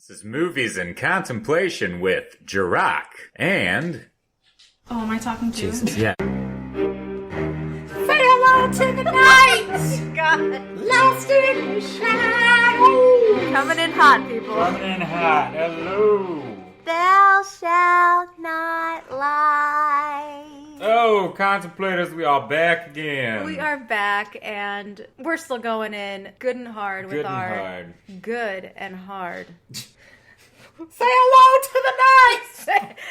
This is Movies in Contemplation with Jarokk and... Oh, am I talking to you? Jesus, yeah. Say hello to the night! God. Lost in the shadows! Coming in hot, people. Coming in hot. Hello. Thou shalt not lie. Oh, contemplators, we are back again. We are back, and we're still going in good and hard with good and hard. Say hello to the night!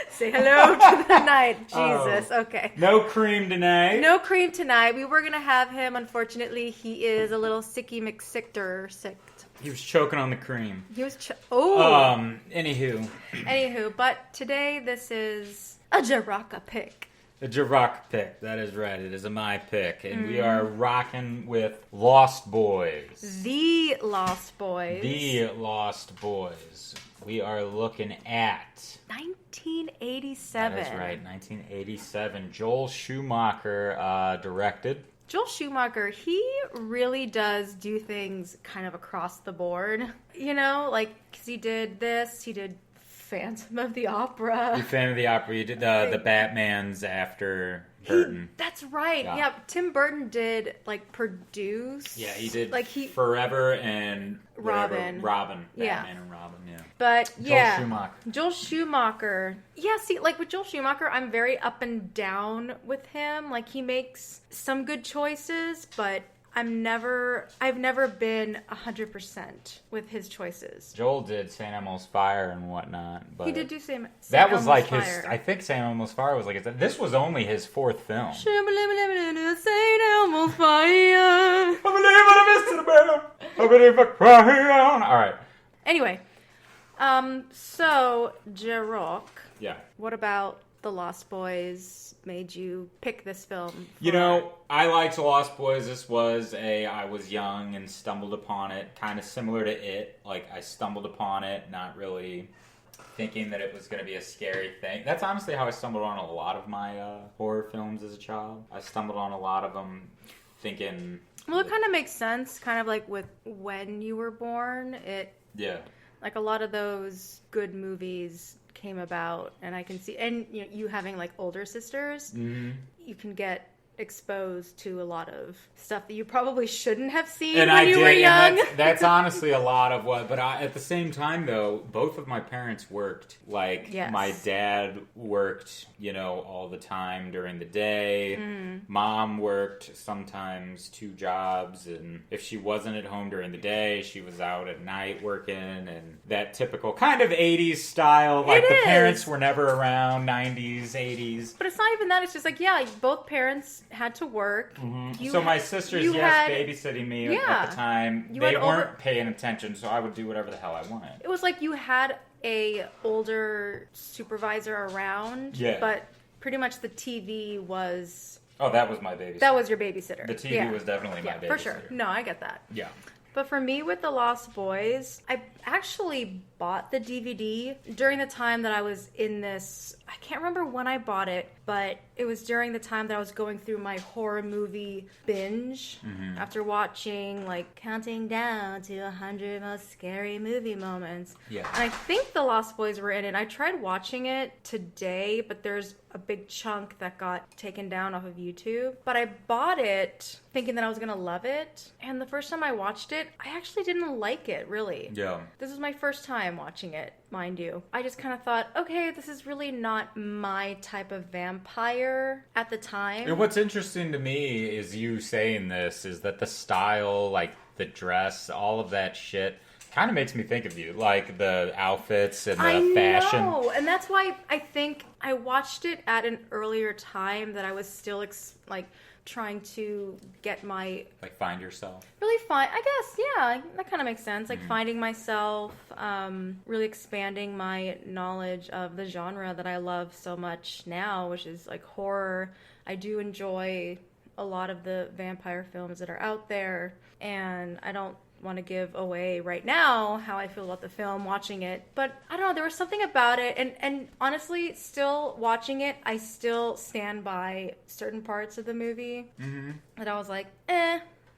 Say hello to the night. Jesus, okay. No cream tonight. No cream tonight. We were going to have him. Unfortunately, he is a little sicky McSickter. He was choking on the cream. He was Anywho, but today this is a Jarokk pick. A Jarokk pick. That is right. It is a my pick. And we are rocking with Lost Boys. The Lost Boys. The Lost Boys. We are looking at... 1987. That is right. 1987. Joel Schumacher directed. Joel Schumacher, he really does do things kind of across the board. You know, like, because he did this, he did Phantom of the Opera. You Phantom of the Opera, you did the Batmans after Burton. That's right. Yeah, Tim Burton did, like, produce. Yeah, he did like Forever and Robin. Batman Yeah. and Robin, yeah. But, yeah. Joel Schumacher. Yeah, see, like, with Joel Schumacher, I'm very up and down with him. Like, he makes some good choices, but I've never been 100% with his choices. Joel did St. Elmo's Fire and whatnot, but he did do St. that was Elmo's like Fire. his. I think St. Elmo's Fire was like this was only his fourth film. St. Elmo's Fire. I believe I missed it, man. I believe I cry on. All right. Anyway, so Jarokk. Yeah. What about The Lost Boys made you pick this film? You know, I liked Lost Boys. This was I was young and stumbled upon it, kind of similar to It. Like, I stumbled upon it, not really thinking that it was going to be a scary thing. That's honestly how I stumbled on a lot of my horror films as a child. I stumbled on a lot of them thinking... Well, it kind of makes sense, kind of like with when you were born. Yeah. Like, a lot of those good movies came about, and I can see, and you having like older sisters, you can get exposed to a lot of stuff that you probably shouldn't have seen when you were young. And that's honestly a lot of what. But at the same time, though, both of my parents worked. Like, my dad worked, all the time during the day. Mom worked sometimes 2 jobs, and if she wasn't at home during the day, she was out at night working. And that typical kind of 80s style. Like, the parents were never around, 90s, 80s. But it's not even that. It's just like, both parents had to work. So my sisters, babysitting me at the time. They weren't paying attention, so I would do whatever the hell I wanted. It was like you had a older supervisor around, but pretty much the TV was... Oh, that was my babysitter. That was your babysitter. The TV was definitely my babysitter. Yeah, for sure. No, I get that. Yeah. But for me, with The Lost Boys, I actually bought the DVD during the time that I was in this... I can't remember when I bought it, but it was during the time that I was going through my horror movie binge after watching, like, counting down to 100 most scary movie moments. Yeah. And I think The Lost Boys were in it. I tried watching it today, but there's a big chunk that got taken down off of YouTube. But I bought it thinking that I was going to love it. And the first time I watched it, I actually didn't like it, really. Yeah. This was my first time watching it, mind you. I just kind of thought, okay, this is really not my type of vampire at the time. And what's interesting to me is you saying this is that the style, like the dress, all of that shit kind of makes me think of you. Like the outfits and the fashion. I know, and that's why I think I watched it at an earlier time that I was still trying to get my... Like, find yourself? Really find... I guess, yeah. That kind of makes sense. Like, finding myself, really expanding my knowledge of the genre that I love so much now, which is, like, horror. I do enjoy a lot of the vampire films that are out there, and I don't want to give away right now how I feel about the film watching it, but I don't know, there was something about it, and honestly, still watching it, I still stand by certain parts of the movie that I was like,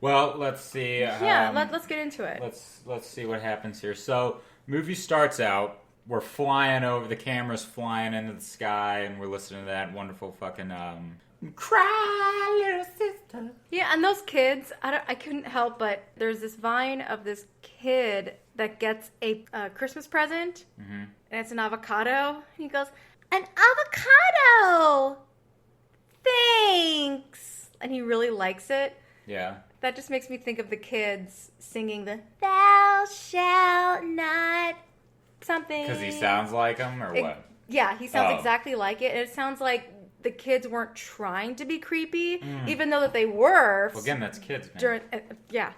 Well, let's see. Yeah, let's get into it. Let's see what happens here. So movie starts out. We're flying over. The camera's flying into the sky, and we're listening to that wonderful fucking "Cry, Little Sister." Yeah, and those kids, I couldn't help but there's this vine of this kid that gets a Christmas present, and it's an avocado. And he goes, "An avocado! Thanks!" And he really likes it. Yeah. That just makes me think of the kids singing the "Thou shalt not" something. Because he sounds like him, or what? Yeah, he sounds exactly like it. It sounds like the kids weren't trying to be creepy, even though that they were. Well, again, that's kids, man. Yeah.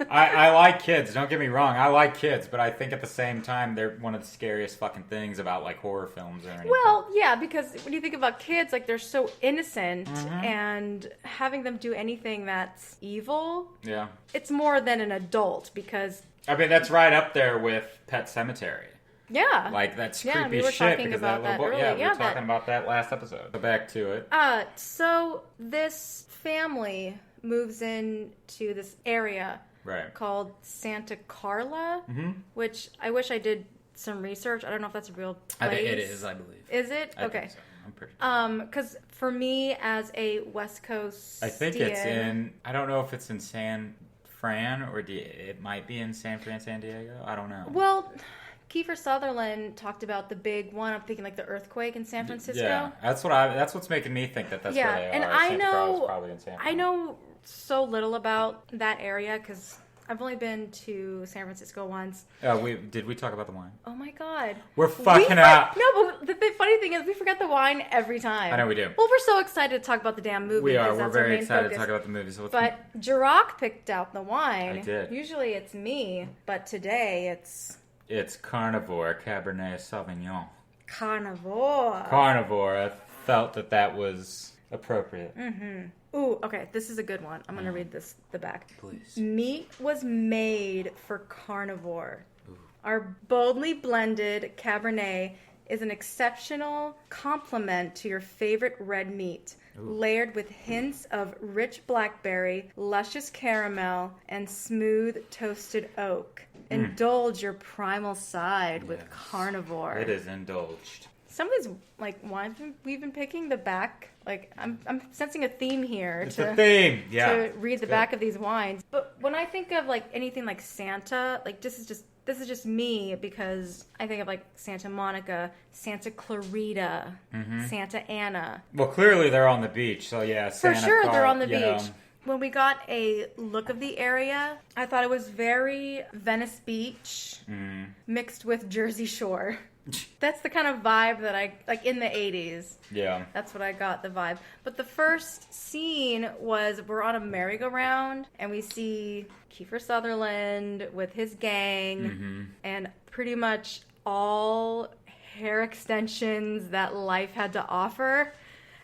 I like kids, don't get me wrong. I like kids, but I think at the same time, they're one of the scariest fucking things about, like, horror films or anything. Well, yeah, because when you think about kids, like, they're so innocent, and having them do anything that's evil, it's more than an adult, because... I mean, that's right up there with Pet Sematary. Yeah. Like, that's creepy we were shit. Talking about that earlier. Yeah, we were talking about that last episode. Go back to it. So this family moves into this area called Santa Carla, which I wish I did some research. I don't know if that's a real place. I think it is, I believe. Is it? I okay. think so. I'm pretty sure. Because for me, as a West Coast, I think it's in, I don't know if it's in San Fran, or it might be in San Diego. I don't know. Well... Kiefer Sutherland talked about the big one. I'm thinking like the earthquake in San Francisco. Yeah, that's what's making me think that's where they are. And I know so little about that area because I've only been to San Francisco once. Did we talk about the wine? Oh my god, we're fucking up. No, but the funny thing is we forget the wine every time. I know we do. Well, we're so excited to talk about the damn movie. We are. We're very excited to talk about the movie. So but Jarokk picked out the wine. I did. Usually it's me, but today It's Carnivore Cabernet Sauvignon. Carnivore. I felt that was appropriate. Ooh, okay. This is a good one. I'm going to read the back. Please. Meat was made for carnivore. Ooh. Our boldly blended Cabernet is an exceptional complement to your favorite red meat. Ooh. Layered with hints of rich blackberry, luscious caramel, and smooth toasted oak. Indulge your primal side with carnivore. It is indulged. Some of these wines we've been picking, the back, I'm sensing a theme here. It's a theme, yeah. To read the back of these wines. But when I think of anything like Santa, this is just me because I think of Santa Monica, Santa Clarita, Santa Ana. Well, clearly they're on the beach, so yeah. For sure, they're on the beach. When we got a look of the area, I thought it was very Venice Beach mixed with Jersey Shore. That's the kind of vibe that I in the 80s. Yeah. That's what I got, the vibe. But the first scene was we're on a merry-go-round and we see Kiefer Sutherland with his gang and pretty much all hair extensions that life had to offer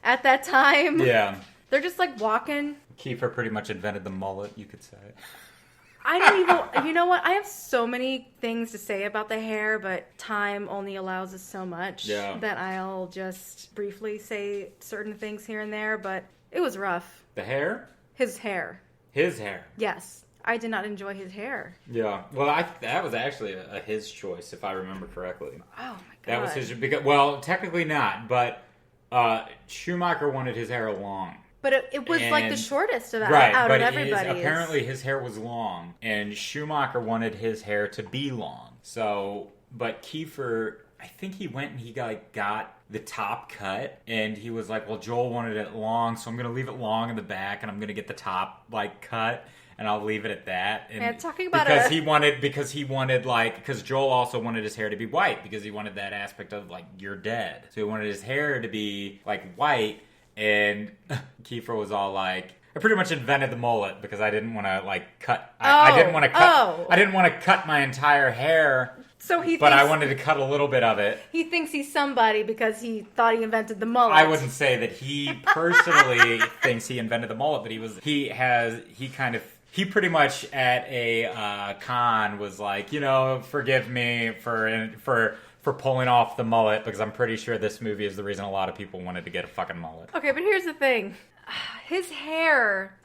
at that time. Yeah. They're just walking. Kiefer pretty much invented the mullet, you could say. I don't even, you know what? I have so many things to say about the hair, but time only allows us so much that I'll just briefly say certain things here and there, but it was rough. The hair? His hair. His hair? Yes. I did not enjoy his hair. Yeah. Well, that was actually his choice, if I remember correctly. Oh, my God. That was his, well, technically not, but Schumacher wanted his hair long. But it was the shortest of out of everybody's. Apparently his hair was long, and Schumacher wanted his hair to be long. So, but Kiefer, I think he went and he got the top cut, and he was like, well, Joel wanted it long, so I'm going to leave it long in the back, and I'm going to get the top, cut, and I'll leave it at that. And talking about because he wanted because Joel also wanted his hair to be white, because he wanted that aspect of, you're dead. So he wanted his hair to be, white. And Kiefer was all I pretty much invented the mullet because I didn't want to cut. I didn't want to cut. I didn't want to cut my entire hair. So but I wanted to cut a little bit of it. He thinks he's somebody because he thought he invented the mullet. I wouldn't say that he personally thinks he invented the mullet, but he pretty much at a con was forgive me for pulling off the mullet, because I'm pretty sure this movie is the reason a lot of people wanted to get a fucking mullet. Okay, but here's the thing. His hair,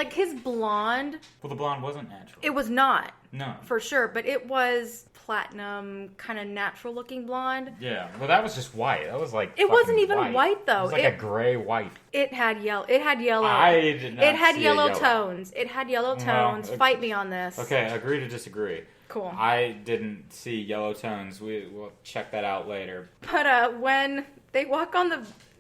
his blonde... Well, the blonde wasn't natural. It was not. No. For sure, but it was platinum, kind of natural looking blonde. Yeah. Well, that was just white. That was like it wasn't even white though. It was like a gray white. It had yellow. It had yellow. I did not. It had see yellow tones. It had yellow tones. Well, Fight me on this. Okay, agree to disagree. Cool. I didn't see yellow tones. We'll check that out later. But when they walk on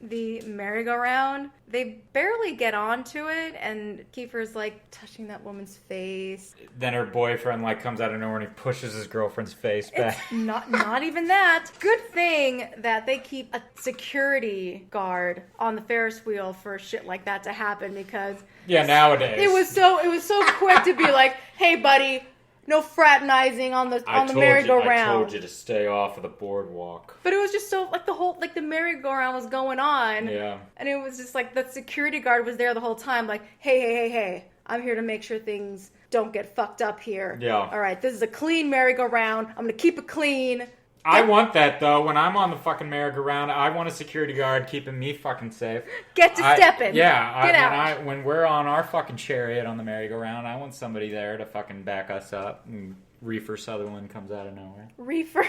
the merry-go-round, they barely get onto it, and Kiefer's like touching that woman's face. Then her boyfriend like comes out of nowhere and he pushes his girlfriend's face back. It's not even that. Good thing that they keep a security guard on the Ferris wheel for shit like that to happen, because nowadays it was so quick to be like, hey buddy, no fraternizing on the merry-go-round. I told you to stay off of the boardwalk. But it was just so, like, the merry-go-round was going on. Yeah. And it was just, like, the security guard was there the whole time, like, hey, I'm here to make sure things don't get fucked up here. Yeah. All right, this is a clean merry-go-round. I'm going to keep it clean. I want that, though. When I'm on the fucking merry-go-round, I want a security guard keeping me fucking safe. Get to stepping. Yeah. Get out. When we're on our fucking chariot on the merry-go-round, I want somebody there to fucking back us up. And Kiefer Sutherland comes out of nowhere. Reefer.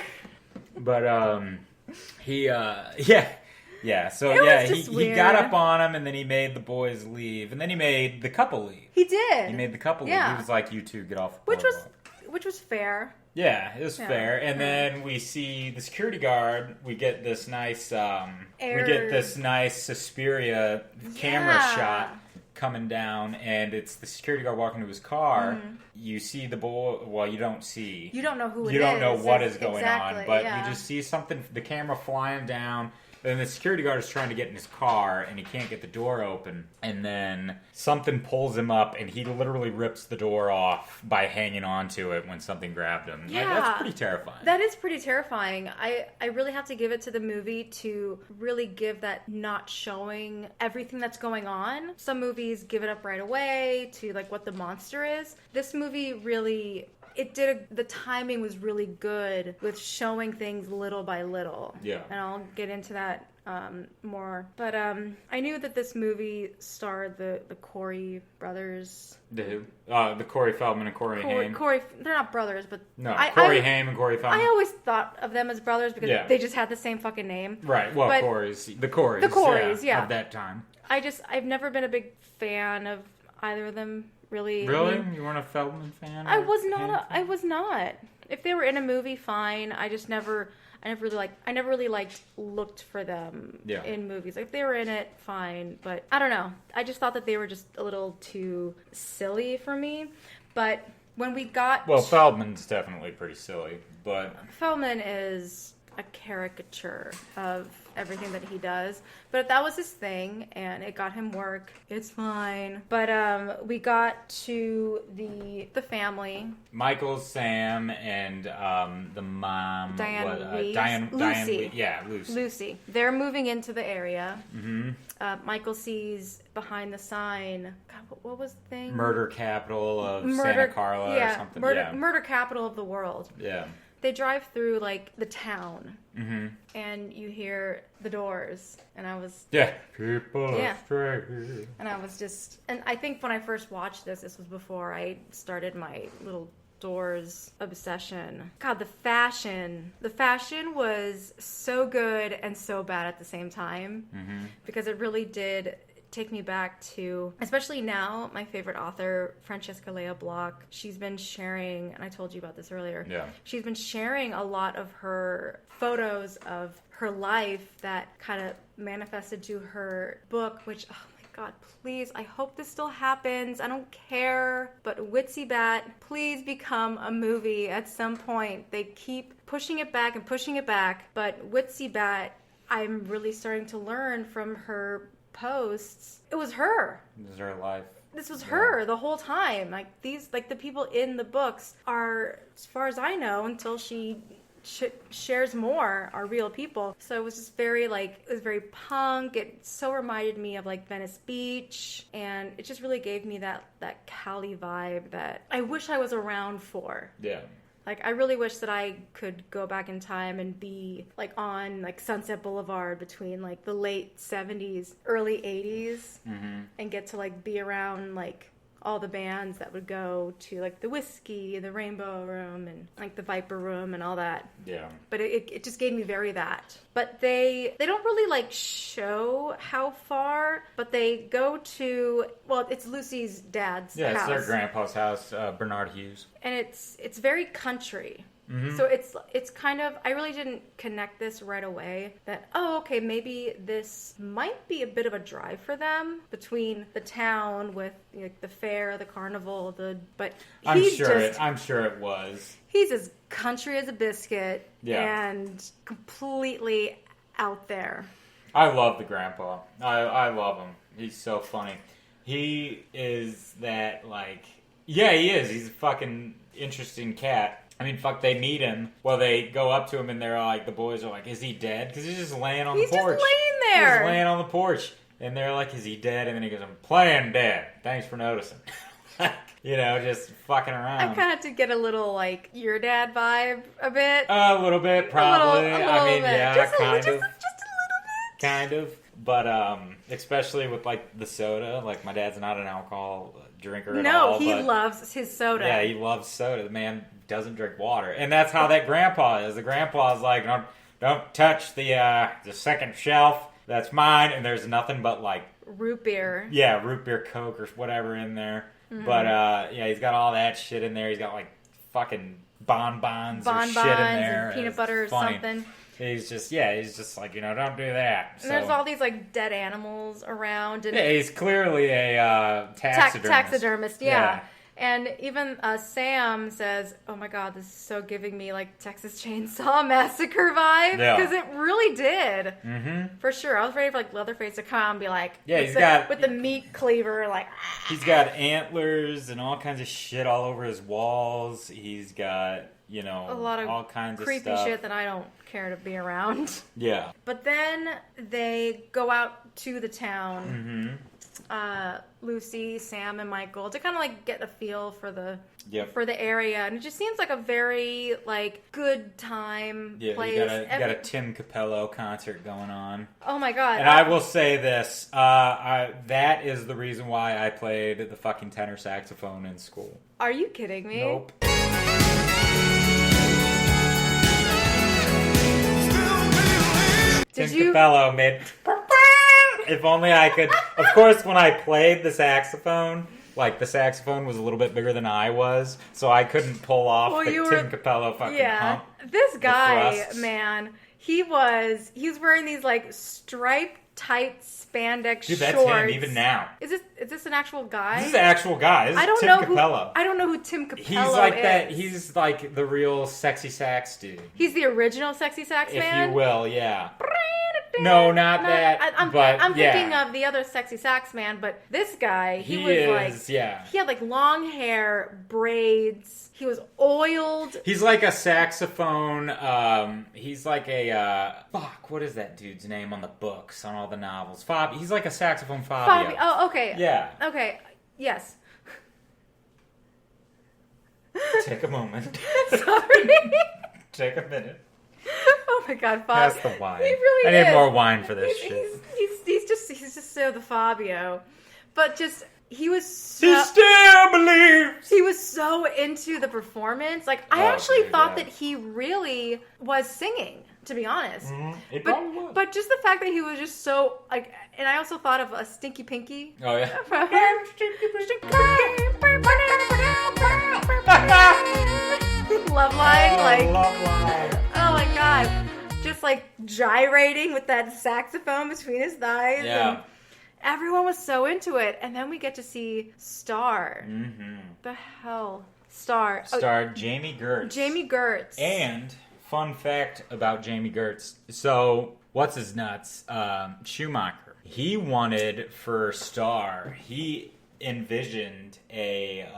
But, he got up on him, and then he made the boys leave. And then he made the couple leave. He did. He made the couple leave. He was like, you two, get off the boardwalk. Which was fair. Yeah, it was fair. And then we see the security guard. We get this nice, Suspiria camera shot coming down, and it's the security guard walking to his car. Mm-hmm. You see the boy. Well, you don't see. You don't know who it is. You don't know what is going on, but you just see something. The camera flying down. Then the security guard is trying to get in his car, and he can't get the door open. And then something pulls him up, and he literally rips the door off by hanging onto it when something grabbed him. Yeah. That's pretty terrifying. That is pretty terrifying. I really have to give it to the movie to really give that not showing everything that's going on. Some movies give it up right away to like what the monster is. This movie really... the timing was really good with showing things little by little. Yeah. And I'll get into that more. But I knew that this movie starred the Corey brothers. The who? The Corey Feldman and Corey Haim. They're not brothers, but... No, Corey Haim and Corey Feldman. I always thought of them as brothers because they just had the same fucking name. Right, well, the Coreys. Of that time. I've never been a big fan of either of them. Really? You weren't a Feldman fan? I was not. If they were in a movie, fine. I never really looked for them in movies. Like if they were in it, fine. But I don't know. I just thought that they were just a little too silly for me. But when we got... Well, Feldman's definitely pretty silly, but... Feldman is a caricature of everything that he does, but that was his thing and it got him work. It's fine. But we got to the family, Michael, Sam, and the mom, Lucy. They're moving into the area. Mm-hmm. Michael sees behind the sign, God, what was the thing? Murder capital of Santa Carla or something. Murder capital of the world. Yeah. They drive through, like, the town, and you hear the Doors, and I was... Yeah. People are straight. And I was just... And I think when I first watched this was before I started my little Doors obsession. God, the fashion was so good and so bad at the same time, because it really did... take me back to, especially now, my favorite author, Francesca Lea Block. She's been sharing, and I told you about this earlier. Yeah. She's been sharing a lot of her photos of her life that kind of manifested to her book, which, oh my God, please, I hope this still happens. I don't care. But Witsy Bat, please become a movie at some point. They keep pushing it back and pushing it back. But Witsy Bat, I'm really starting to learn from her posts. It was her. This is her life. This was her the whole time. The people in the books are, as far as I know, until she shares more, are real people. So it was just very punk. It so reminded me of Venice Beach, and it just really gave me that Cali vibe that I wish I was around for. Yeah. I really wish that I could go back in time and be, on, Sunset Boulevard between, the late 70s, early 80s, and get to, be around, all the bands that would go to like the Whiskey, the Rainbow Room, and like the Viper Room and all that. Yeah. But it just gave me very that. But they don't really like show how far, but they go to, well, it's Lucy's dad's house. It's their grandpa's house, Bernard Hughes. And it's very country. Mm-hmm. So it's kind of, I really didn't connect this right away that, oh, okay, maybe this might be a bit of a drive for them between the town with the fair, the carnival, but I'm sure it was. He's as country as a biscuit and completely out there. I love the grandpa. I love him. He's so funny. He is that, like, yeah, he is. He's a fucking interesting cat. I mean, fuck, they meet him. Well, they go up to him and they're like, the boys are like, is he dead? Because he's just laying on the porch. He's just laying there. He's laying on the porch. And they're like, is he dead? And then he goes, I'm playing dead. Thanks for noticing. Just fucking around. I kind of had to get a little, like, your dad vibe a bit. A little bit, probably. A little bit. Yeah, kind of. Just a little bit. Kind of. But, especially with, like, the soda. Like, my dad's not an alcohol drinker at all. No, he loves his soda. Yeah, he loves soda. The man doesn't drink water. And that's how that grandpa is. The grandpa is like, don't touch the second shelf. That's mine. And there's nothing but, like... root beer. Yeah, root beer, Coke, or whatever in there. Mm-hmm. But, he's got all that shit in there. He's got, like, fucking bonbons or shit in there. And peanut butter or something. He's just like, don't do that. And there's all these, like, dead animals around. And he's clearly a taxidermist. Taxidermist, yeah. And even Sam says, oh my God, this is so giving me, like, Texas Chainsaw Massacre vibe. Because it really did. Mm-hmm. For sure. I was ready for, like, Leatherface to come and be like, with the meat cleaver, like... He's got antlers and all kinds of shit all over his walls. He's got... a lot of all kinds of creepy shit that I don't care to be around. Yeah. But then they go out to the town. Mm-hmm. Lucy, Sam, and Michael to kind of like get a feel for the area, and it just seems like a very like good time place. You got a Tim Capello concert going on. Oh my God! And I will say this: that is the reason why I played the fucking tenor saxophone in school. Are you kidding me? Nope. Tim Capello made. If only I could. Of course, when I played the saxophone, like the saxophone was a little bit bigger than I was, so I couldn't pull off Tim Capello fucking hump. This guy, man, he was wearing these like striped tight spandex shorts. Dude, that's him even now. Is this an actual guy? This is an actual guy. This is Tim Capello. I don't know who Tim Capello is. He's like that. He's like the real sexy sax dude. He's the original sexy sax man? If you will, yeah. No, not that. I'm thinking of the other sexy sax man, but this guy, he had like long hair, braids. He was oiled. He's like a saxophone. He's like a what is that dude's name on the books on all the novels? He's like a saxophone Fabio. Oh, okay. Yeah. Okay. Yes. Take a moment. Sorry. Take a minute. Oh my God, Pass the wine. He really I need more wine for this shit. He's just so the Fabio, but just he was. He still believes. He was so into the performance. Like I actually thought that he really was singing. To be honest, It probably was. But just the fact that he was just so like, and I also thought of a Stinky Pinky. Oh yeah. Love line, Love line. Oh my God. Just like gyrating with that saxophone between his thighs. Yeah. And everyone was so into it. And then we get to see Star. Mm-hmm. The hell? Star. Jamie Gertz. Jamie Gertz. And fun fact about Jamie Gertz. So, what's his nuts? Schumacher. He wanted for Star, he envisioned a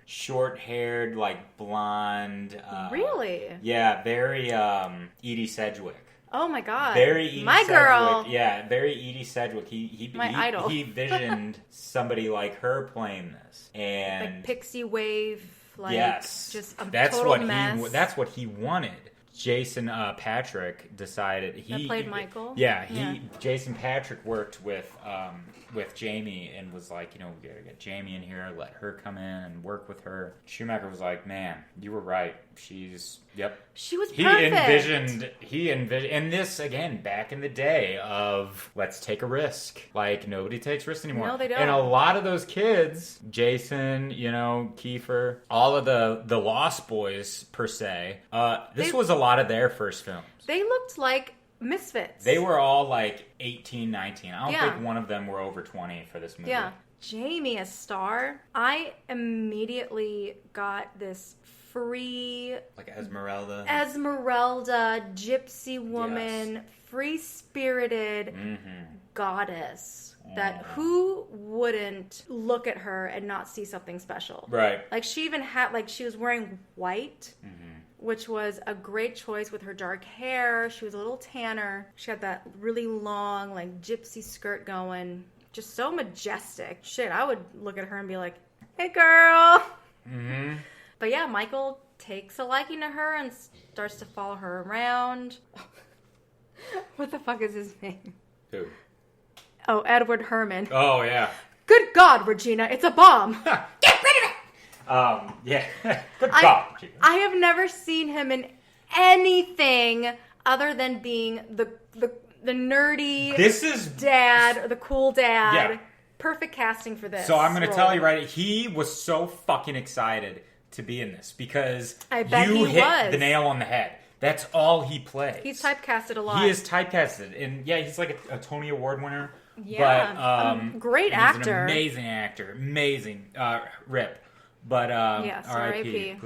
short-haired, like blonde. Really? Yeah, very Edie Sedgwick. Oh my God. Very Edie my Sedgwick. girl. Yeah, very Edie Sedgwick. My idol. He visioned somebody like her playing this, and like pixie wave. Like, yes, just a that's total what mess. That's what he wanted. Jason Patrick decided he played Michael. Yeah, Jason Patrick worked with Jamie and was like, we gotta get Jamie in here, let her come in and work with her. Schumacher was like, man, you were right. She was perfect. He envisioned, and this again back in the day of let's take a risk. Like nobody takes risks anymore. No, they don't. And a lot of those kids, Jason, Kiefer, all of the Lost Boys per se. This was a lot of their first films. They looked like misfits. They were all like 18, 19. I don't think one of them were over 20 for this movie. Yeah. Jamie, a star. I immediately got this free... Like Esmeralda, gypsy woman, free-spirited goddess. That who wouldn't look at her and not see something special? Right. Like she even had, she was wearing white, which was a great choice with her dark hair. She was a little tanner. She had that really long, gypsy skirt going. Just so majestic. Shit, I would look at her and be like, hey, girl. Mm-hmm. But yeah, Michael takes a liking to her and starts to follow her around. What the fuck is his name? Who? Oh, Edward Herman. Oh, yeah. Good God, Regina, it's a bomb. Get rid of it! Yeah. Good God, Regina. I have never seen him in anything other than being the nerdy dad, or the cool dad. Yeah. Perfect casting for this. So I'm going to tell you right, he was so fucking excited to be in this because I bet you he hit was. the nail on the head. That's all he plays. He's typecasted a lot. He is typecasted. And yeah, he's like a Tony Award winner. Yeah. But great actor. He's an amazing actor. Amazing. Rip. But yes, R.I.P.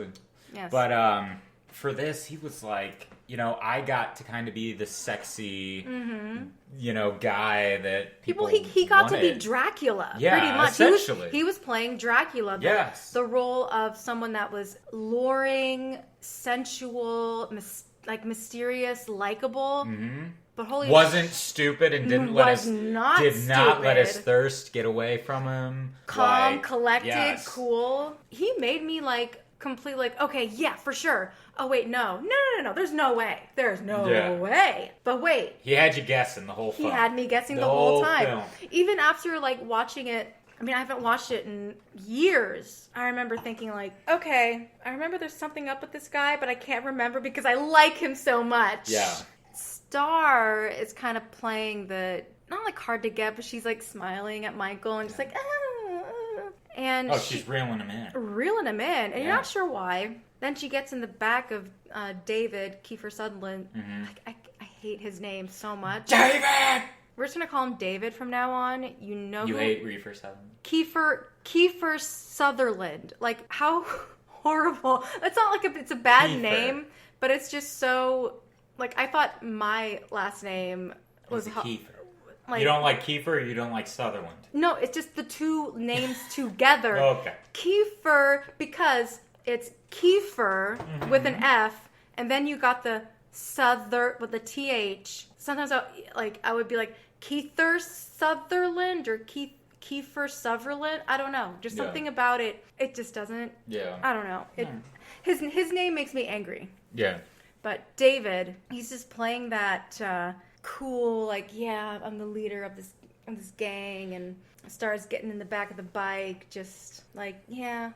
Yes. But for this, he was like, I got to kind of be the sexy, guy that people he got wanted. to be Dracula, yeah, pretty much. Essentially. He was playing Dracula. Yes. The role of someone that was luring, sensual, mysterious, likable. Mm-hmm. But wasn't stupid and did not let his thirst get away from him. Calm, collected, cool. He made me completely okay, yeah, for sure. Oh wait, no. There's no way. There's no way. But wait, he had you guessing the whole film. He had me guessing the whole time. Film. Even after watching it. I mean, I haven't watched it in years. I remember thinking okay, I remember there's something up with this guy, but I can't remember because I like him so much. Yeah. Star is kind of playing not hard to get, but she's smiling at Michael and just and she's reeling him in. And you're not sure why. Then she gets in the back of David, Kiefer Sutherland. Mm-hmm. I hate his name so much. David! We're just going to call him David from now on. You hate Kiefer Sutherland? Kiefer Sutherland. How horrible. It's not it's a bad name, but it's just so... I thought my last name was... Kiefer. You don't like Kiefer or you don't like Sutherland? No, it's just the two names together. Okay. Kiefer, because it's Kiefer with an F, and then you got the with the TH. Sometimes I would be Kiefer Sutherland or Kiefer Sutherland. I don't know. Just something about it. It just doesn't... Yeah. I don't know. His name makes me angry. Yeah. But David, he's just playing that cool, I'm the leader of this gang, and starts getting in the back of the bike, just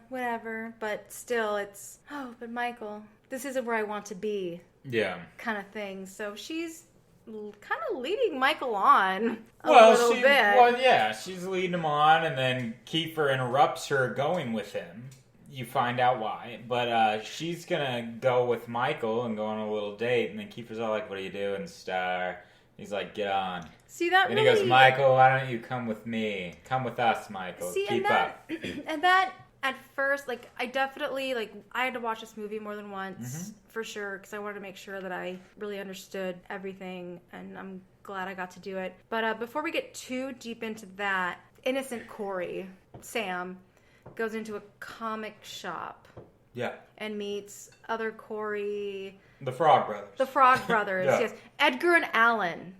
whatever. But still, it's, but Michael, this isn't where I want to be. Yeah. Kind of thing. So she's kind of leading Michael on a little bit. Well, yeah, she's leading him on, and then Kiefer interrupts her going with him. You find out why, but she's gonna go with Michael and go on a little date, and then Kiefer's all like, "What are you doing, Star?" He's like, "Get on." See that? And he goes, "Michael, why don't you come with me? Come with us, Michael. Keep up." And that at first, I definitely I had to watch this movie more than once for sure because I wanted to make sure that I really understood everything, and I'm glad I got to do it. But before we get too deep into that, innocent Corey, Sam, goes into a comic shop. Yeah. And meets other Corey. The Frog Brothers. The Frog Brothers, yes. Edgar and Allan.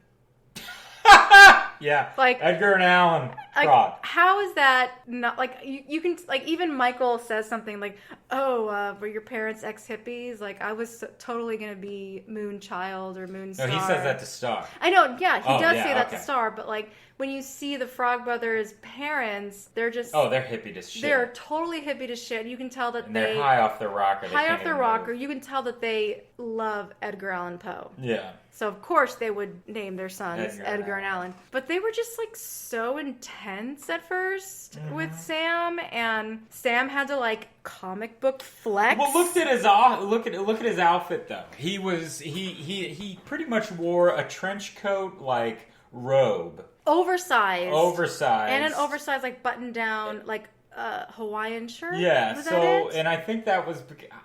Yeah. Like Edgar and Allan. Like, how is that not like you can like even Michael says something like, "Oh, were your parents ex-hippies? Like I was totally gonna be Moonchild or Moonstar." No, he says that to Star. I know, yeah, he does say that to Star, but like when you see the Frog Brothers' parents, they're just they're hippie to shit. They're totally hippie to shit. You can tell that they're high off their rocker. High off their rocker. You can tell that they love Edgar Allan Poe. Yeah. So of course they would name their sons Edgar and Allan. But they were just like so intense at first with Sam, and Sam had to like comic book flex. Well, look at his outfit though. He pretty much wore a trench coat like robe. Oversized. And an oversized like button down like Hawaiian shirt. Yeah, and I think that was,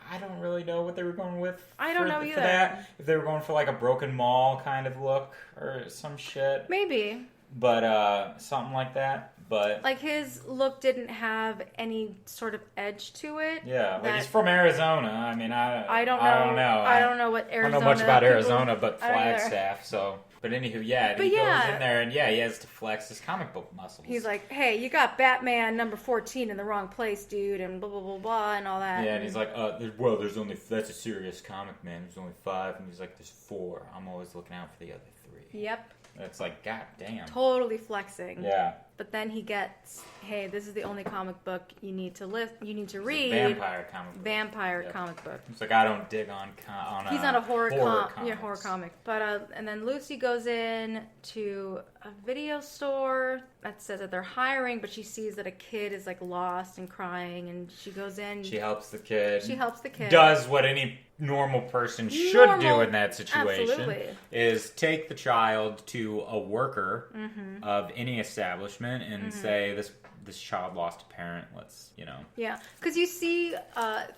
I don't really know what they were going with. I don't know either. For that. If they were going for like a Broken Mall kind of look or some shit. Maybe. But something like that. But like his look didn't have any sort of edge to it. Yeah, like he's from Arizona. I mean, I don't know. I don't know what Arizona. I don't know much about Arizona, but Flagstaff. So, but anywho, he goes in there and he has to flex his comic book muscles. He's like, "Hey, you got Batman number 14 in the wrong place, dude," and blah blah blah blah and all that. Yeah, and he's like, there's only that's a serious comic, man. There's only 5, and he's like, there's 4. I'm always looking out for the other 3. Yep. And it's like, god damn. Totally flexing. Yeah. But then he gets, hey, this is the only comic book you need to read. Vampire comic book. Comic book. It's like I don't dig on he's not a horror comic. But and then Lucy goes in to a video store that says that they're hiring, but she sees that a kid is like lost and crying, and she goes in. She helps the kid. Does what any normal person should do in that situation. Absolutely. Is take the child to a worker of any establishment and say this child lost a parent. Let's Yeah, because you see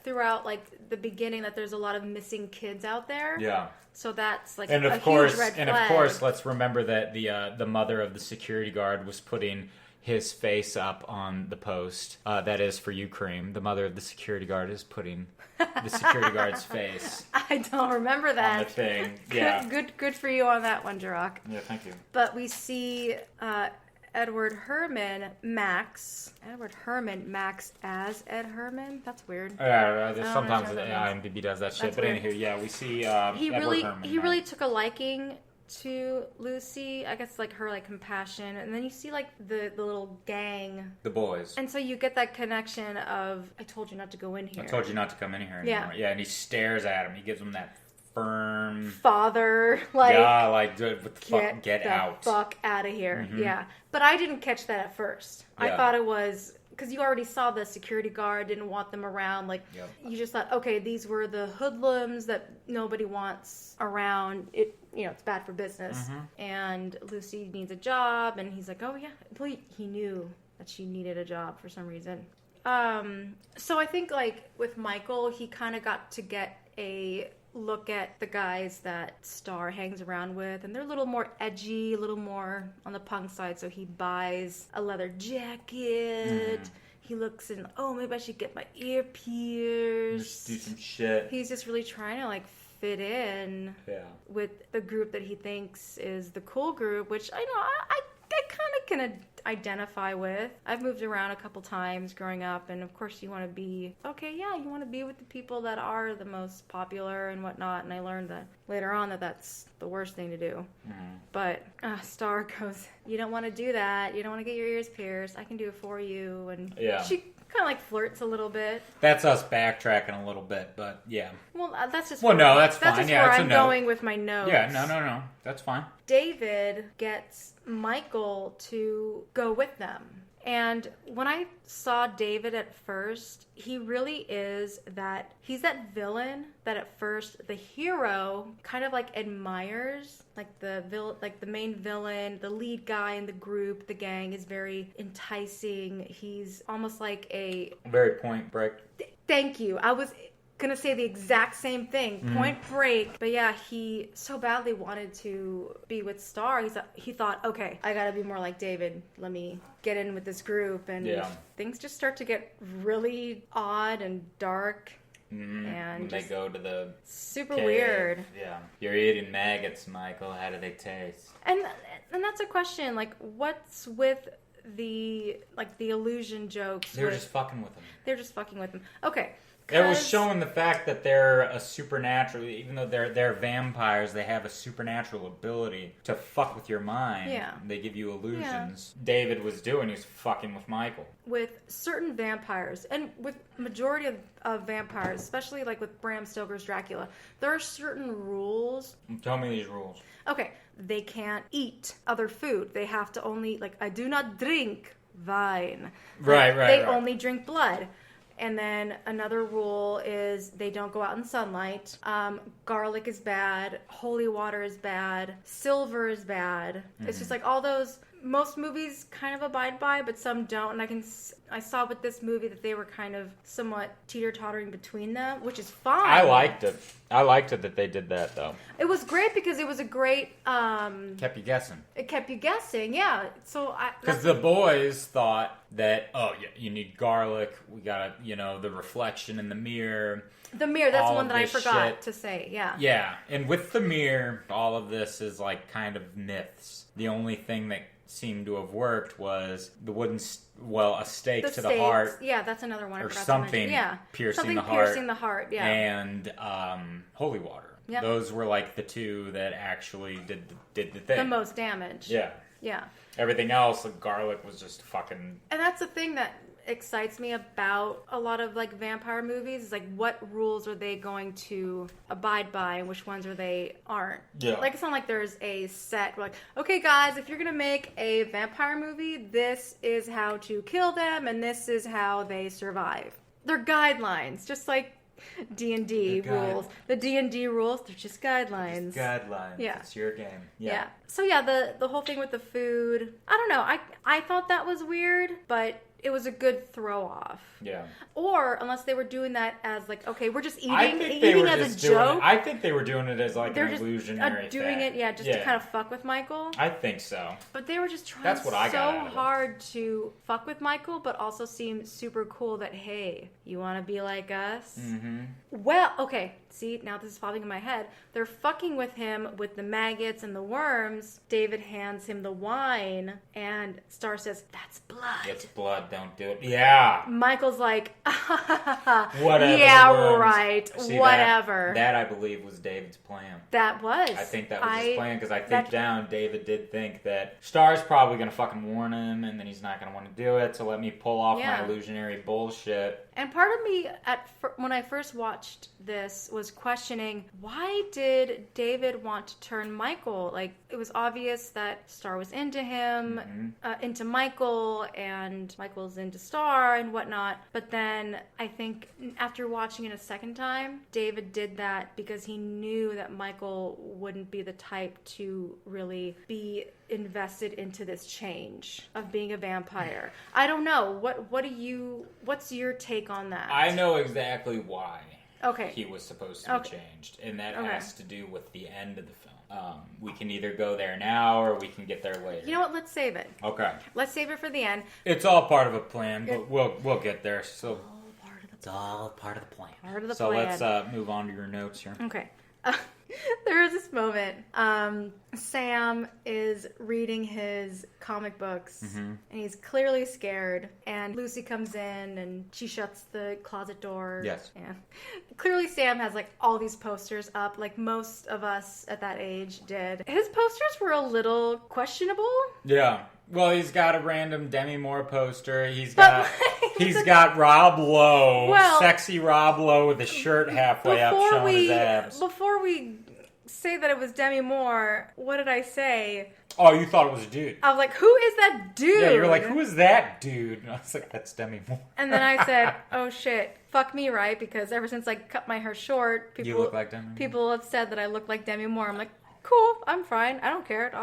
throughout like the beginning that there's a lot of missing kids out there. Yeah. So that's like huge red flag. And of course, let's remember that the mother of the security guard was putting his face up on the post. That is for you, Cream. The mother of the security guard is putting the security guard's face. I don't remember that. On the thing. Yeah. Good for you on that one, Jarokk. Yeah, thank you. But we see Edward Herman Max as Ed Herman. That's weird. Yeah, sometimes IMDb does that shit. But weird. Anywho, yeah, we see he Edward Herman. He really took a liking to Lucy, I guess, like her like compassion, and then you see like the little gang, the boys, and so you get that connection of I told you not to go in here. I told you not to come in here anymore. Yeah, and he stares at him. He gives him that firm father like get out, fuck out of here. Yeah, but I didn't catch that at first. I thought it was. Because you already saw the security guard, didn't want them around. Like, you just thought, okay, these were the hoodlums that nobody wants around. It's bad for business. And Lucy needs a job, and he's like, oh, yeah. Well, he knew that she needed a job for some reason. So I think, like, with Michael, he kind of got to get a look at the guys that Star hangs around with, and they're a little more edgy, a little more on the punk side, so he buys a leather jacket. He looks and, maybe I should get my ear pierced. Just do some shit. He's just really trying to, like, fit in with the group that he thinks is the cool group, which I kind of can identify with. I've moved around a couple times growing up, and of course you want to be you want to be with the people that are the most popular and whatnot, and I learned that later on that's the worst thing to do. But Star goes, you don't want to do that, you don't want to get your ears pierced, I can do it for you, and she kind of like flirts a little bit. That's us backtracking a little bit, but yeah. Well, that's just that's fine. That's just where I'm going with my notes. Yeah, no, that's fine. David gets Michael to go with them. And when I saw David at first, he really is he's that villain that at first the hero kind of like admires, like the main villain, the lead guy in the group, the gang is very enticing. He's almost like a very Point Break. Thank you. I was gonna say the exact same thing. Point Break. But yeah, he so badly wanted to be with Star. He thought, okay, I gotta be more like David. Let me get in with this group. And things just start to get really odd and dark. And they go to the super cave. Weird. Yeah. You're eating maggots, Michael. How do they taste? And that's a question. Like, what's with the illusion jokes? They're just fucking with them. They're just fucking with them. Okay. It was showing the fact that they're a supernatural, even though they're vampires, they have a supernatural ability to fuck with your mind. Yeah. They give you illusions. Yeah. David was doing, he was fucking with Michael. With certain vampires, and with majority of vampires, especially like with Bram Stoker's Dracula, there are certain rules. Tell me these rules. Okay. They can't eat other food. They have to only, like, I do not drink wine. Right. They only drink blood. And then another rule is they don't go out in sunlight. Garlic is bad. Holy water is bad. Silver is bad. Mm-hmm. It's just like all those most movies kind of abide by, but some don't. And I saw with this movie that they were kind of somewhat teeter-tottering between them, which is fine. I liked it. I liked it that they did that, though. It was great because it was a great... kept you guessing. It kept you guessing, yeah. So because the boys thought that, you need garlic. We got, the reflection in the mirror. The mirror, that's the one that I forgot to say, yeah. Yeah, and with the mirror, all of this is like kind of myths. The only thing that seemed to have worked was the wooden, a stake to the heart. Yeah, that's another one. Or something piercing the heart. Piercing the heart, yeah. And holy water. Yep. Those were like the two that actually did the thing. The most damage. Yeah. Yeah. Everything else, like garlic, was just fucking... And that's the thing that excites me about a lot of like vampire movies is like what rules are they going to abide by and which ones aren't. Yeah. Like it's not like there's a set like, okay guys, if you're gonna make a vampire movie, this is how to kill them and this is how they survive. They're guidelines, just like D&D rules. The D&D rules, they're just guidelines. Just guidelines. Yeah. It's your game. Yeah. So yeah, the whole thing with the food, I don't know. I thought that was weird, but it was a good throw off. Yeah. Or unless they were doing that as like, okay, we're just eating as a joke. I think they were doing it as like an illusionary doing thing. it, to kind of fuck with Michael. I think so. But they were just trying so hard to fuck with Michael, but also seem super cool that, hey, you want to be like us? Mm-hmm. Well, okay. See, now this is popping in my head. They're fucking with him with the maggots and the worms. David hands him the wine, and Star says, that's blood. It's blood, don't do it. Yeah. Michael's like, whatever. Yeah, right. See, whatever. That I believe was David's plan. That was. I think that was his plan, because I think David did think that Star's probably going to fucking warn him, and then he's not going to want to do it, so let me pull off my illusionary bullshit. And part of me, when I first watched this, was questioning, why did David want to turn Michael? Like, it was obvious that Star was into him, into Michael, and Michael's into Star and whatnot. But then I think after watching it a second time, David did that because he knew that Michael wouldn't be the type to really be invested into this change of being a vampire. I don't know. What's your take on that? I know exactly why Okay. He was supposed to be changed, and that has to do with the end of the film. We can either go there now, or we can get there later. You know what? Let's save it. Okay. Let's save it for the end. It's all part of a plan, but we'll get there. So it's all part of the plan. Part of the plan. So let's move on to your notes here. Okay. There is this moment. Sam is reading his comic books, and he's clearly scared. And Lucy comes in, and she shuts the closet door. Yes. And clearly Sam has, like, all these posters up, like most of us at that age did. His posters were a little questionable. Yeah. Well, he's got a random Demi Moore poster. He's got Rob Lowe, sexy Rob Lowe with his shirt halfway up showing his abs. Before we say that it was Demi Moore, what did I say? Oh, you thought it was a dude. I was like, who is that dude? Yeah, you're like, who is that dude? And I was like, that's Demi Moore. And then I said, oh shit, fuck me, right? Because ever since I cut my hair short, you look like Demi Moore. People have said that I look like Demi Moore. I'm like, cool, I'm fine. I don't care.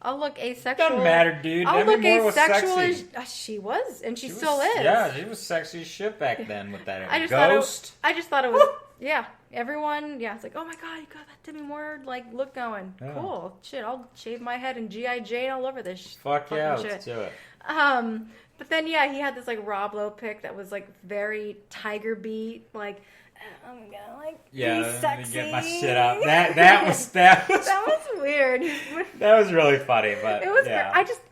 I'll look asexual. Doesn't matter, dude. I'll Demi look Moore was asexual sexy. as she was, and she still is. Yeah, she was sexy as shit back then with that Ghost. I just thought it was. Yeah, everyone. Yeah, it's like, oh my god, you got that Demi Moore like look going. Yeah. Cool. Shit, I'll shave my head and G.I. Jane all over this. Fuck yeah, let's do it. But then yeah, he had this like Rob Lowe pic that was like very Tiger Beat, like I'm gonna like be sexy. Get my shit up. That was that was weird. That was really funny, but it was.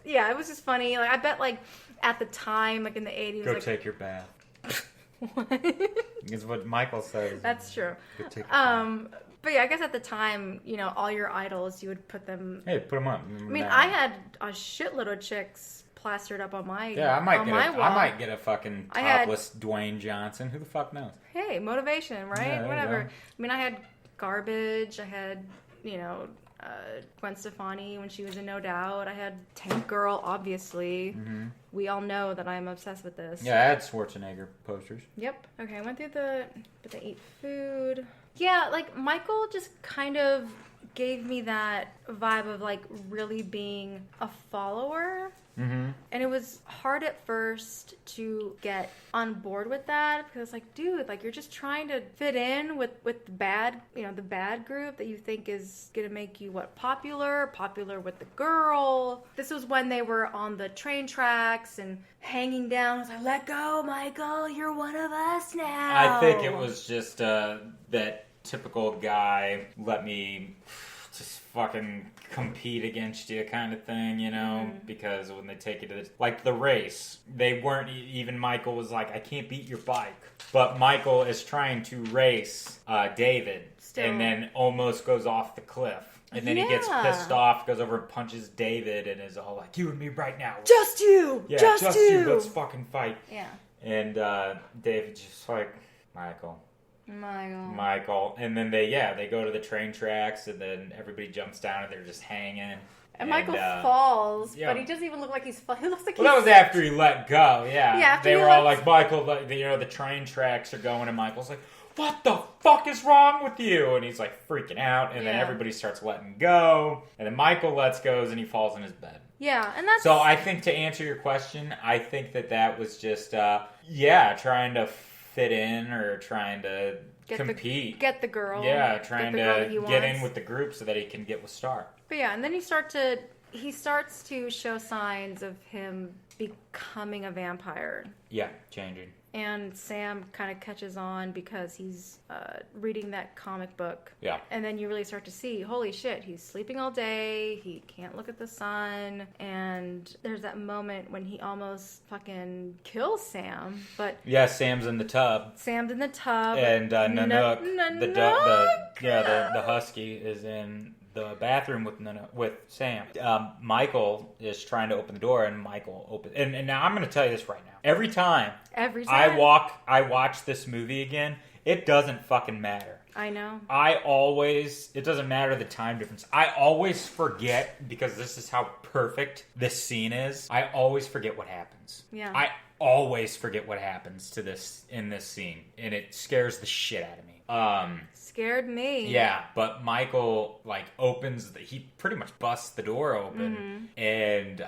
Yeah. It was just funny. Like I bet, like at the time, like in the 80s, go like, take your bath. What? Is what Michael says. That's true. Go take your bath. But yeah, I guess at the time, all your idols, you would put them. Hey, put them up. I mean, I had a shitload of chicks plastered up on my I might get a fucking topless had, Dwayne Johnson. Who the fuck knows? Hey, motivation, right? Yeah, whatever. I mean, I had Garbage. I had Gwen Stefani when she was in No Doubt. I had Tank Girl, obviously. Mm-hmm. We all know that I'm obsessed with this. Yeah, I had Schwarzenegger posters. Yep. Okay, I went through but they ate food. Yeah, like Michael just kind of gave me that vibe of like really being a follower. Mm-hmm. And it was hard at first to get on board with that because, like, dude, like you're just trying to fit in with the bad, the bad group that you think is gonna make you popular with the girl. This was when they were on the train tracks and hanging down. I was like, let go, Michael, you're one of us now. I think it was just that typical guy, let me just fucking compete against you kind of thing, because when they take you to the race, they weren't even, Michael was like, I can't beat your bike. But Michael is trying to race David and then almost goes off the cliff. And then he gets pissed off, goes over and punches David and is all like, you and me right now. Just you! Yeah, just you! Let's fucking fight. Yeah. And David's just like, Michael. And then they go to the train tracks, and then everybody jumps down, and they're just hanging. And Michael falls, but he doesn't even look like he's falling. He looks like that was after he let go, yeah. After they were all like, Michael, the train tracks are going, and Michael's like, what the fuck is wrong with you? And he's like freaking out, and then everybody starts letting go, and then Michael lets go, and he falls in his bed. Yeah, and that's... So I think, to answer your question, I think that was just, trying to fit in or trying to compete. Get the girl. Yeah, trying to get in with the group so that he can get with Star. But yeah, and then he starts to show signs of him becoming a vampire. Yeah, changing. And Sam kind of catches on because he's reading that comic book. Yeah. And then you really start to see, holy shit, he's sleeping all day. He can't look at the sun. And there's that moment when he almost fucking kills Sam. But yeah, Sam's in the tub. And Nanook, the husky, is in the bathroom with Sam. Michael is trying to open the door, and Michael opens. And now I'm going to tell you this right now. Every time I watch this movie again, it doesn't fucking matter. I know. It doesn't matter the time difference. I always forget, because this is how perfect this scene is. I always forget what happens. Yeah. I always forget what happens in this scene, and it scares the shit out of me. Scared me. Yeah, but Michael he pretty much busts the door open, and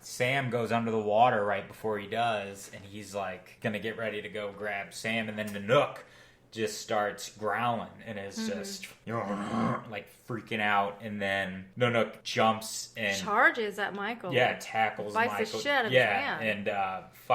Sam goes under the water right before he does, and he's like gonna get ready to go grab Sam, and then Nanook just starts growling and is just like freaking out, and then Nanook jumps and charges at Michael. Yeah, tackles Michael. Bites the shit out of his hand.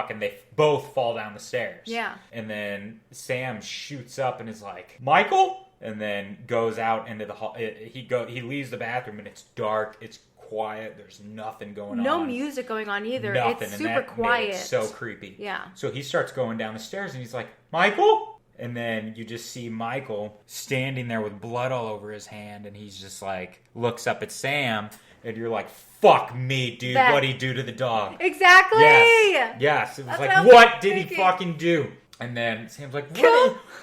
And they both fall down the stairs. Yeah. And then Sam shoots up and is like, Michael? And then goes out into the hall. He leaves the bathroom, and it's dark. It's quiet. There's nothing going on. No music going on either. Nothing. It's super quiet. It's so creepy. Yeah. So he starts going down the stairs, and he's like, Michael? And then you just see Michael standing there with blood all over his hand, and he's just like, looks up at Sam, and you're like, fuck me, dude. What'd he do to the dog? Exactly. Yes. It was like, what did he fucking do? And then Sam's like,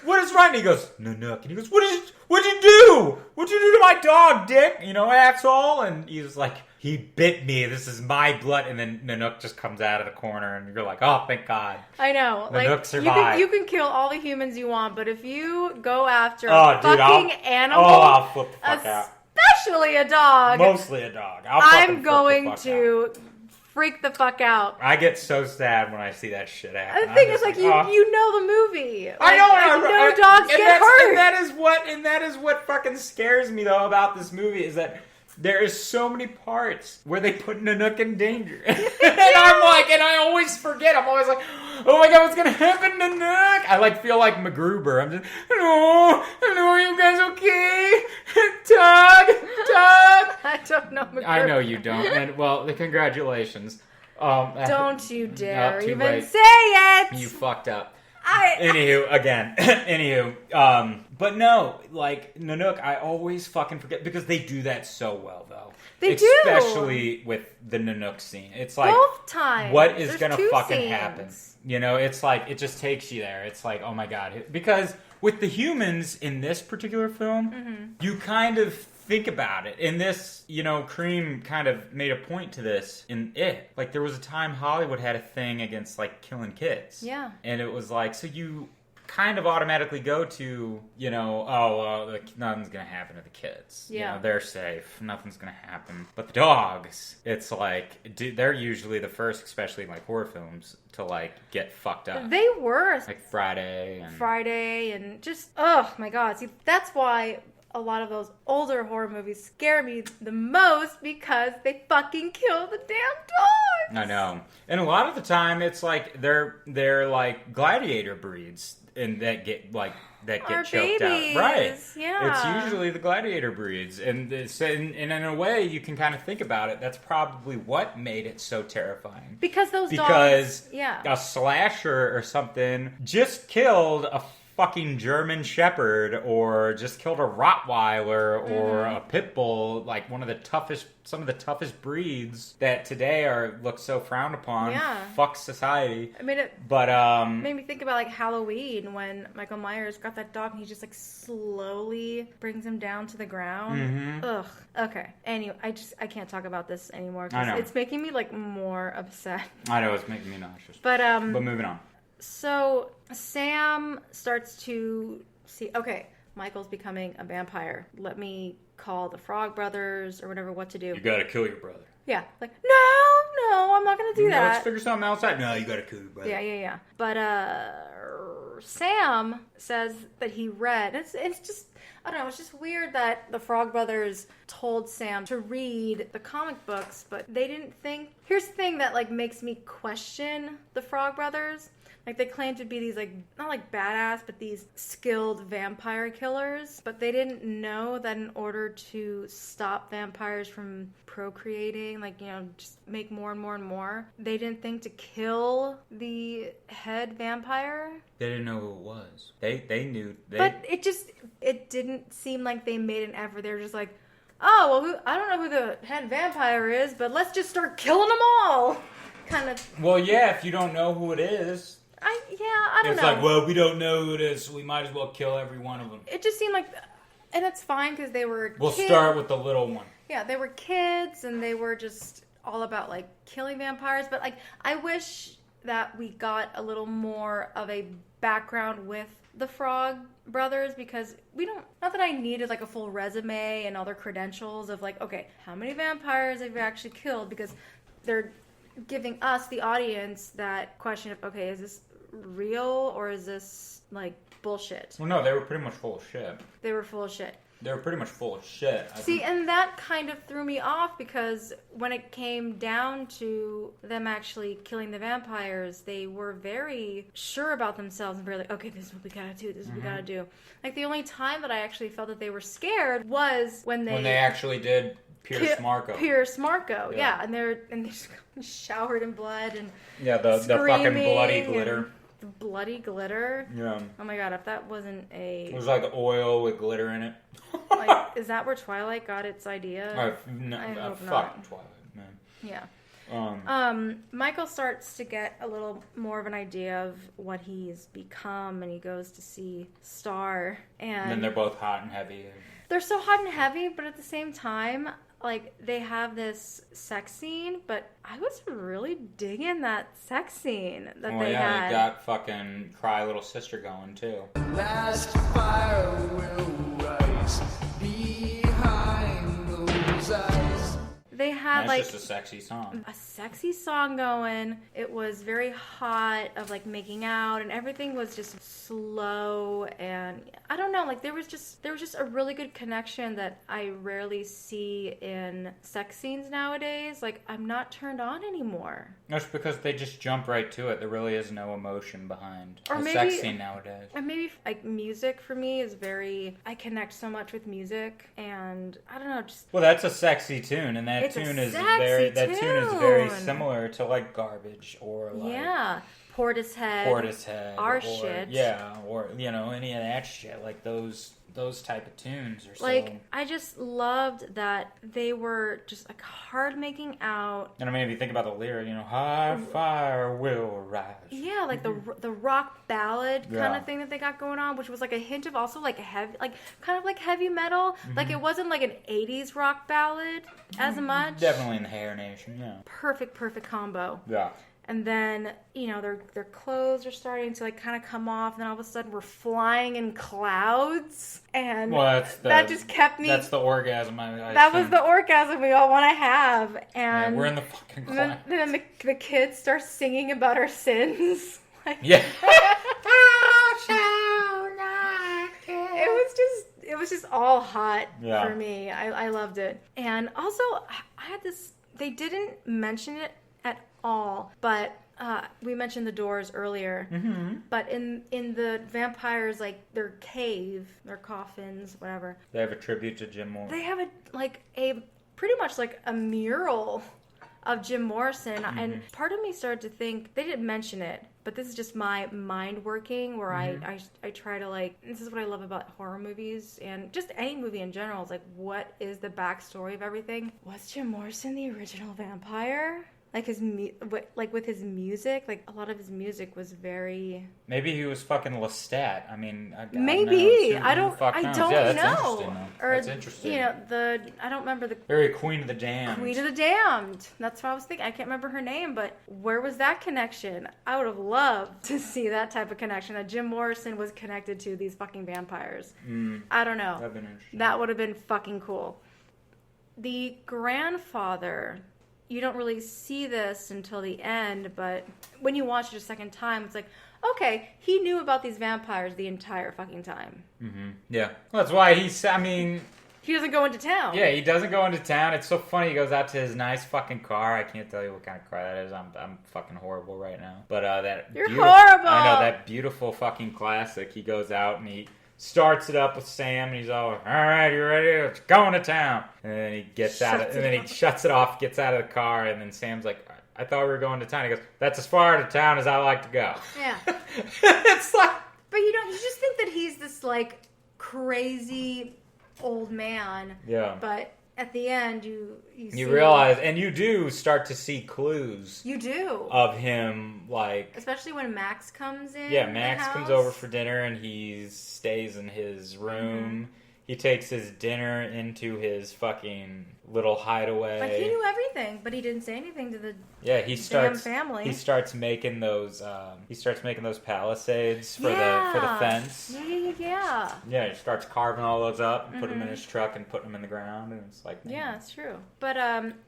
what is right? And he goes, Nanook. And he goes, what'd you do? What'd you do to my dog, dick? Asshole? And he's like, he bit me. This is my blood. And then Nanook just comes out of the corner, and you're like, oh, thank God. I know. Nanook survived. You can kill all the humans you want, but if you go after a fucking animal, I'll flip the fuck out. Especially a dog. Mostly a dog. I'm going to freak the fuck out. I get so sad when I see that shit happen. The thing is, you know the movie. I know. Dogs get hurt. And that is what fucking scares me though about this movie, is that there is so many parts where they put Nanook in danger. And I always forget. I'm always like, oh my god, what's gonna happen to Nook? I like feel like MacGruber. I'm just, hello, are you guys okay? Tug. I don't know MacGruber. I know you don't. And well, congratulations. Don't you dare even late. say it. You fucked up. Anywho, but no, like Nanook, I always fucking forget because they do that so well, though. They do, especially with the Nanook scene. It's like both times. What is There's gonna fucking scenes. happen? You know, it's like it just takes you there. It's like, oh my god, because with the humans in this particular film, you kind of think about it. In this, you know, Cream kind of made a point to this in it. Like, there was a time Hollywood had a thing against, like, killing kids. Yeah. And it was like, so you kind of automatically go to, you know, nothing's going to happen to the kids. Yeah. You know, they're safe. Nothing's going to happen. But the dogs, it's like, they're usually the first, especially in, like, horror films, to, like, get fucked up. They were. Like Friday and just, oh my god. See, that's why a lot of those older horror movies scare me the most, because they fucking kill the damn dogs. I know. And a lot of the time it's like they're like gladiator breeds and that get choked babies. out. Right. Yeah. It's usually the gladiator breeds. And in a way you can kind of think about it, that's probably what made it so terrifying. Because dogs, a slasher or something just killed a fucking German Shepherd, or just killed a Rottweiler, or a Pit Bull, like some of the toughest breeds that today look so frowned upon. Yeah. Fuck society. I mean, it made me think about like Halloween when Michael Myers got that dog and he just like slowly brings him down to the ground. Ugh. Okay. Anyway, I can't talk about this anymore because it's making me like more upset. I know, it's making me nauseous. But moving on. So Sam starts to see, okay, Michael's becoming a vampire. Let me call the Frog Brothers or whatever what to do. You gotta kill your brother. Yeah. Like, no, I'm not gonna do that. Let's figure something else out. No, you gotta kill your brother. Yeah. But Sam says that he read. It's just, I don't know, it's just weird that the Frog Brothers told Sam to read the comic books, but they didn't think. Here's the thing that like makes me question the Frog Brothers. Like, they claim to be these, like, not like badass, but these skilled vampire killers. But they didn't know that in order to stop vampires from procreating, like, you know, just make more and more and more, they didn't think to kill the head vampire. They didn't know who it was. They knew. But it didn't seem like they made an effort. They were just like, oh, well, I don't know who the head vampire is, but let's just start killing them all. Kind of. Well, yeah, if you don't know who it is. I don't know. It's like, well, we don't know who it is, so we might as well kill every one of them. It just seemed like, and it's fine because they were We'll kids. Start with the little one. Yeah, they were kids, and they were just all about, like, killing vampires. But, like, I wish that we got a little more of a background with the Frog Brothers, because we don't, not that I needed, like, a full resume and all their credentials of, like, okay, how many vampires have you actually killed? Because they're giving us, the audience, that question of, okay, is this real or is this like bullshit? Well, no, they were pretty much full of shit. They were full of shit. See, and that kind of threw me off, because when it came down to them actually killing the vampires, they were very sure about themselves and very like, okay, this is what we gotta do, this is what we gotta do. Like, the only time that I actually felt that they were scared was when they actually did Pierce Marco, yeah. And they just showered in blood and the fucking bloody glitter. The bloody glitter? Yeah. Oh my god, if that wasn't It was like oil with glitter in it. Like, is that where Twilight got its idea? Fuck Twilight, man. Yeah. Michael starts to get a little more of an idea of what he's become, and he goes to see Star. And then they're both hot and heavy. They're so hot and heavy, but at the same time, like, they have this sex scene, but I was really digging that sex scene that they had. They got fucking Cry Little Sister going, too. Last fire will rise behind those eyes. they had like just a sexy song. A sexy song going. It was very hot of like making out, and everything was just slow, and I don't know, like there was just a really good connection that I rarely see in sex scenes nowadays. Like I'm not turned on anymore. That's because they just jump right to it. There really is no emotion behind a sex scene nowadays. Or maybe like music for me is very, I connect so much with music, and I don't know, just well, that's a sexy tune, and that tune is very similar to like Garbage or like Portishead, our shit. Yeah, or you know, any of that shit. Like those type of tunes are like so... I just loved that they were just like hard making out. And I mean, if you think about the lyric, you know, high fire will rise. Yeah, like the rock ballad kind of thing that they got going on, which was like a hint of also like a heavy, like kind of like heavy metal. Mm-hmm. Like it wasn't like an 80s rock ballad as much. Definitely in the Hair Nation, yeah. Perfect combo. Yeah. And then, you know, their clothes are starting to like kind of come off, and then all of a sudden we're flying in clouds, and that just kept me. That's the orgasm. That was the orgasm we all want to have, and we're in the fucking clouds. Then the kids start singing about our sins. Like, yeah. It was just all hot for me. I loved it, and also I had this. They didn't mention it at all, but we mentioned the Doors earlier. Mm-hmm. But in the vampires, like their cave, their coffins, whatever. They have a tribute to Jim Morrison. They have a pretty much like a mural of Jim Morrison, and part of me started to think they didn't mention it, but this is just my mind working where I try to like, this is what I love about horror movies and just any movie in general, is like, what is the backstory of everything? Was Jim Morrison the original vampire? Like with his music, like a lot of his music was very. Maybe he was fucking Lestat. I mean, maybe I don't yeah, know. That's interesting. You know, I don't remember the very Queen of the Damned. Queen of the Damned. That's what I was thinking. I can't remember her name, but where was that connection? I would have loved to see that type of connection. That Jim Morrison was connected to these fucking vampires. I don't know. That'd been interesting. That would have been fucking cool. The grandfather. You don't really see this until the end, but when you watch it a second time, it's like, okay, he knew about these vampires the entire fucking time. Mm-hmm. Yeah. Well, that's why he doesn't go into town. Yeah, he doesn't go into town. It's so funny. He goes out to his nice fucking car. I can't tell you what kind of car that is. I'm fucking horrible right now. But You're horrible! I know, that beautiful fucking classic. He goes out and he starts it up with Sam, and he's all right, you ready? Let's go to town. And then he gets out, and then he shuts it off, gets out of the car, and then Sam's like, I thought we were going to town. He goes, that's as far out of town as I like to go. Yeah. It's like, but you just think that he's this like crazy old man. Yeah. But at the end, you realize, and you do start to see clues. You do. Of him, like... Especially when Max comes in. Yeah, Max comes over for dinner, and he stays in his room. Mm-hmm. He takes his dinner into his fucking little hideaway. Like, he knew everything, but he didn't say anything to the damn family. He starts making those palisades for the fence. Yeah. Yeah, he starts carving all those up and put them in his truck and putting them in the ground, and it's like... Yeah, it's true. But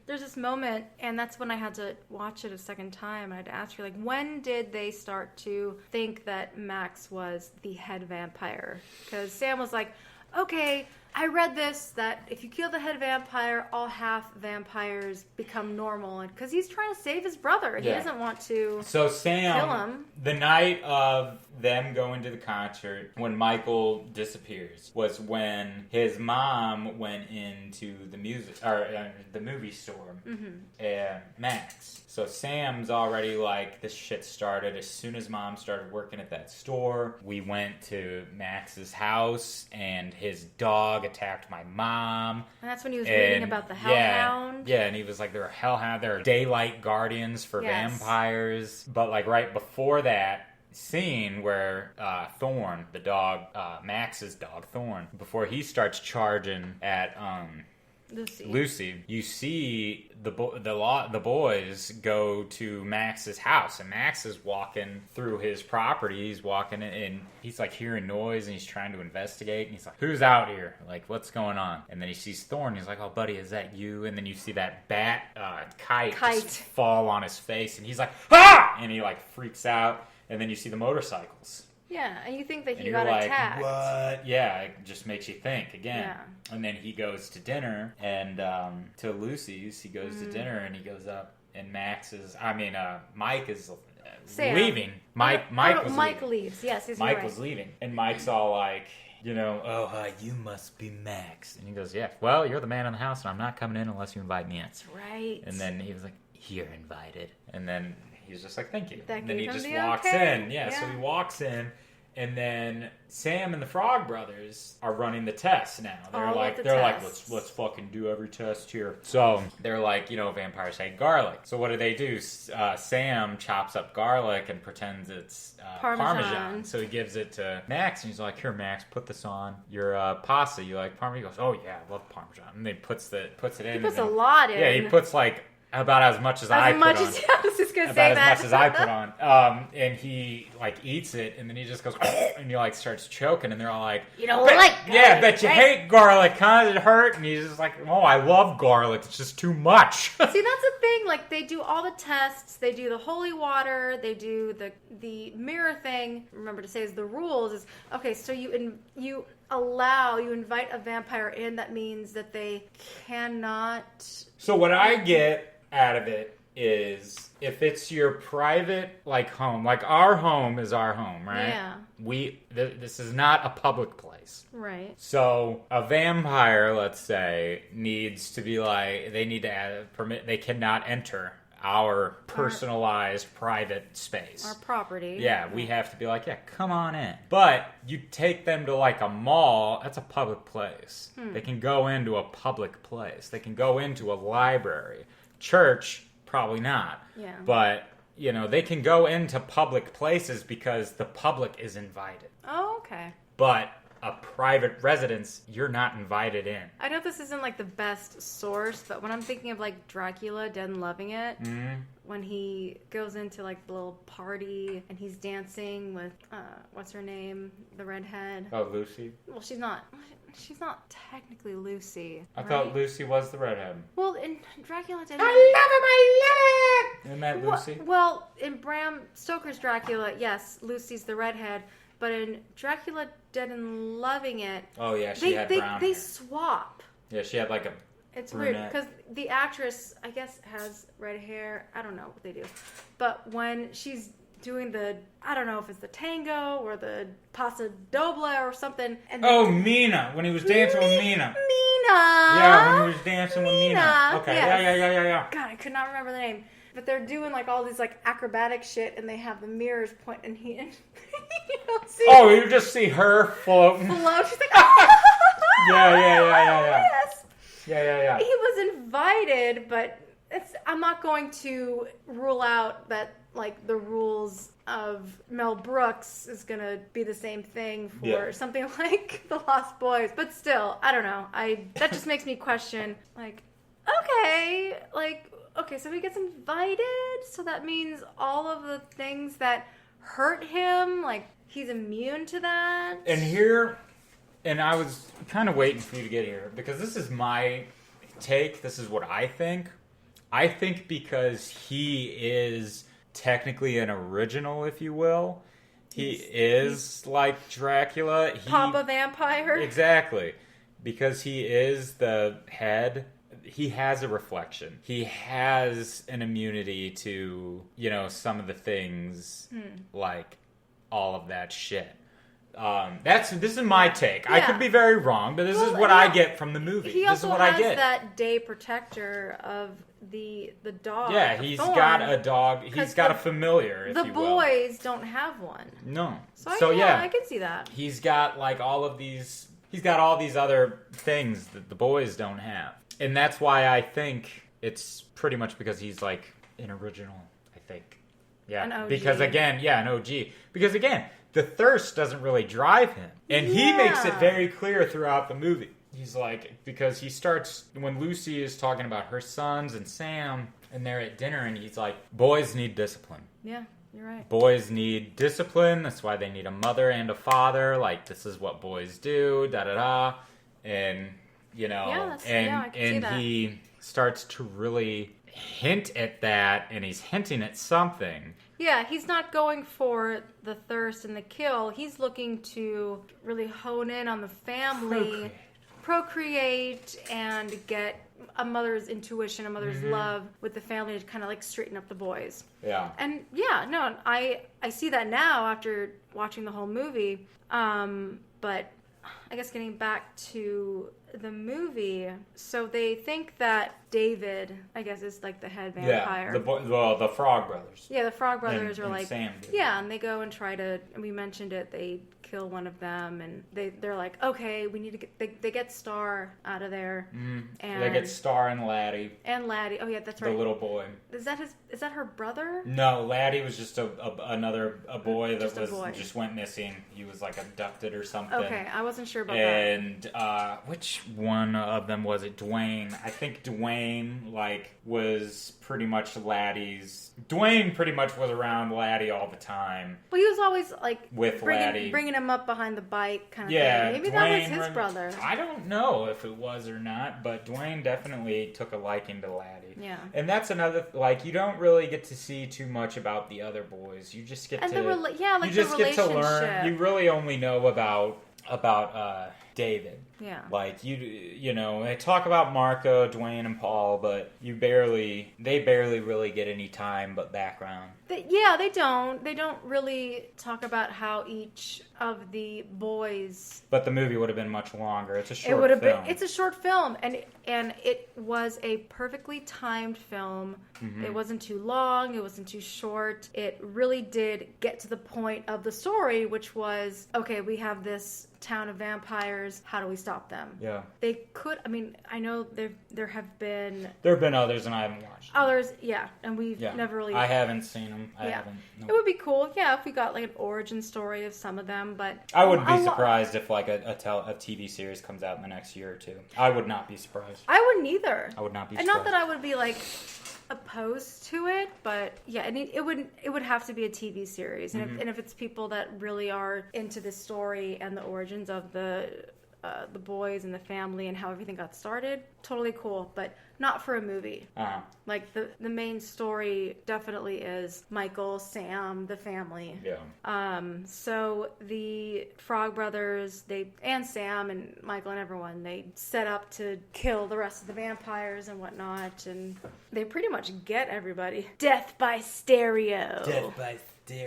there's this moment, and that's when I had to watch it a second time. I had to ask her, like, when did they start to think that Max was the head vampire? Because Sam was like, okay, I read this, that if you kill the head vampire, all half vampires become normal. And because he's trying to save his brother. He doesn't want to So Sam, kill him. The night of them going to the concert, when Michael disappears, was when his mom went into the movie store, and Max. So Sam's already like, this shit started as soon as Mom started working at that store. We went to Max's house, and his dog attacked my mom. And that's when he was reading about the hellhound. Yeah, and he was like, there are hellhound, there are daylight guardians for vampires. But like right before that scene where Thorn, the dog, Max's dog, Thorn, before he starts charging at Lucy. You see the boys go to Max's house, and Max is walking through his property. He's walking and he's like hearing noise, and he's trying to investigate. And he's like, "Who's out here? Like, what's going on?" And then he sees Thorn. He's like, "Oh, buddy, is that you?" And then you see that kite just fall on his face, and he's like, "Ah!" And he like freaks out. And then you see the motorcycles. Yeah, and you think that he got attacked. What? Yeah, it just makes you think again. Yeah. And then he goes to dinner, and to Lucy's, he goes to dinner, and he goes up, and Mike is leaving. Mike leaves. Yes, Mike was leaving, and Mike's all like, you must be Max. And he goes, "Yeah, well, you're the man in the house, and I'm not coming in unless you invite me in." That's right. And then he was like, "You're invited." And then he's just like, "Thank you." And then he just walks in. Yeah, so he walks in, and then Sam and the Frog Brothers are running the tests now. They're like, let's fucking do every test here. So they're like, vampires hate garlic. So what do? Sam chops up garlic and pretends it's Parmesan. So he gives it to Max, and he's like, "Here, Max, put this on your pasta. You like Parmesan?" He goes, "Oh yeah, I love Parmesan." And then puts it in. He puts a lot in. Yeah, he puts like about as much as I put on. I was just going to say that. About as much as I put on. And he, like, eats it, and then he just goes, and he, like, starts choking, and they're all like, "You don't like garlic, yeah, bet you hate garlic, huh? Does it hurt?" And he's just like, "Oh, I love garlic. It's just too much." See, that's the thing. Like, they do all the tests. They do the holy water. They do the mirror thing. Remember to say is the rules is, okay, so you invite a vampire in. That means that they cannot... So what I get out of it is if it's your private home, like our home is our home, right? Yeah. This is not a public place. Right. So a vampire, let's say, needs to be they need to add a permit. They cannot enter our personalized private space. Our property. Yeah, we have to be like, "Yeah, come on in." But you take them to a mall, that's a public place. They can go into a public place. They can go into a library. Church, probably not. Yeah. But, they can go into public places because the public is invited. Oh, okay. But a private residence, you're not invited in. I know this isn't the best source, but when I'm thinking of Dracula, Dead and Loving It, when he goes into the little party and he's dancing with, what's her name? The redhead. Oh, Lucy? Well, she's not technically Lucy. I thought Lucy was the redhead. Well, in Dracula Dead... I love him! Isn't that Lucy? Well, in Bram Stoker's Dracula, yes, Lucy's the redhead. But in Dracula Dead and Loving It... Oh, yeah, she had brown hair. They swap. Yeah, she had a It's brunette. weird, because the actress, I guess, has red hair. I don't know what they do. But when she's doing I don't know if it's the tango or the paso doble or something. And Mina, when he was dancing with Mina. Mina! Yeah, when he was dancing with Mina. Okay, yes. Yeah. God, I could not remember the name. But they're doing all these acrobatic shit, and they have the mirrors point, and you don't see. Oh, you just see her floating. She's like, oh! Yeah. Yes. Yeah. He was invited, but I'm not going to rule out that the rules of Mel Brooks is going to be the same thing for something like The Lost Boys. But still, I don't know. That just makes me question, okay, so he gets invited, so that means all of the things that hurt him, he's immune to that? And I was kind of waiting for you to get here, because this is my take, this is what I think. I think because he is technically an original, if you will, he is like Dracula. Papa Vampire? Exactly. Because he is the head, he has a reflection. He has an immunity to, some of the things, like all of that shit. This is my take. Yeah. I could be very wrong, but this is what I get from the movie. This is what I get. He also has that day protector of the dog. Yeah, he's got a dog. He's got a familiar, if you will. The boys don't have one. No. So yeah, I can see that. He's got all of these. He's got all these other things that the boys don't have, and that's why I think it's pretty much because he's an original. I think. Yeah. An OG. Because again, an OG. Because again, the thirst doesn't really drive him, and he makes it very clear throughout the movie. he's like, because he starts, when Lucy is talking about her sons and Sam, and they're at dinner, and he's like, boys need discipline. Yeah, you're right. Boys need discipline. That's why they need a mother and a father. Like, this is what boys do, da-da-da. And, you know, I can see that. He starts to really hint at that, and he's hinting at something. Yeah, he's not going for the thirst and the kill. He's looking to really hone in on the family, procreate and get a mother's intuition, a mother's love with the family to kind of like straighten up the boys. Yeah. And yeah, no, I see that now after watching the whole movie. But I guess getting back to the movie, so they think that David, I guess, is like the head vampire. Yeah, the Frog Brothers. Yeah, the Frog Brothers are like, Sam and they go and try to, and we mentioned it, they kill one of them, and they're like, okay, we need to get, they get Star out of there. And they get Star and Laddie. Oh yeah, that's right. The little boy. Is that her brother? No, Laddie was just another boy that just went missing. He was like abducted or something. Okay, I wasn't sure about that. And which one of them was it? Dwayne. I think Dwayne was pretty much Laddie's. Dwayne pretty much was around Laddie all the time. Well, he was always with Laddie, bringing him up behind the bike kind of thing. Maybe Dwayne, that was his brother. I don't know if it was or not, but Dwayne definitely took a liking to Laddie. Yeah, and that's another you don't really get to see too much about the other boys. You just get to get to learn. You really only know about David. Yeah. You know, they talk about Marco, Dwayne, and Paul, but they barely really get any time but background. They don't. They don't really talk about how each of the boys. But the movie would have been much longer. It's a short film. It's a short film, and it was a perfectly timed film. Mm-hmm. It wasn't too long. It wasn't too short. It really did get to the point of the story, which was, okay, we have this town of vampires. How do we stop them? Yeah. They could. I mean, I know there have been others, and I haven't watched them. Others, yeah, and we've never really. I haven't seen them. I haven't. No. It would be cool, if we got an origin story of some of them, but I wouldn't be surprised if a TV series comes out in the next year or two. I would not be surprised. I wouldn't either. I would not be surprised. And not that I would be opposed to it, but it would have to be a TV series, and if it's people that really are into this story and the origins of the boys and the family and how everything got started, totally cool, but not for a movie. The main story definitely is Michael, Sam, the family. Yeah. So the Frog Brothers, and Sam and Michael and everyone, they set up to kill the rest of the vampires and whatnot, and they pretty much get everybody. Death by stereo.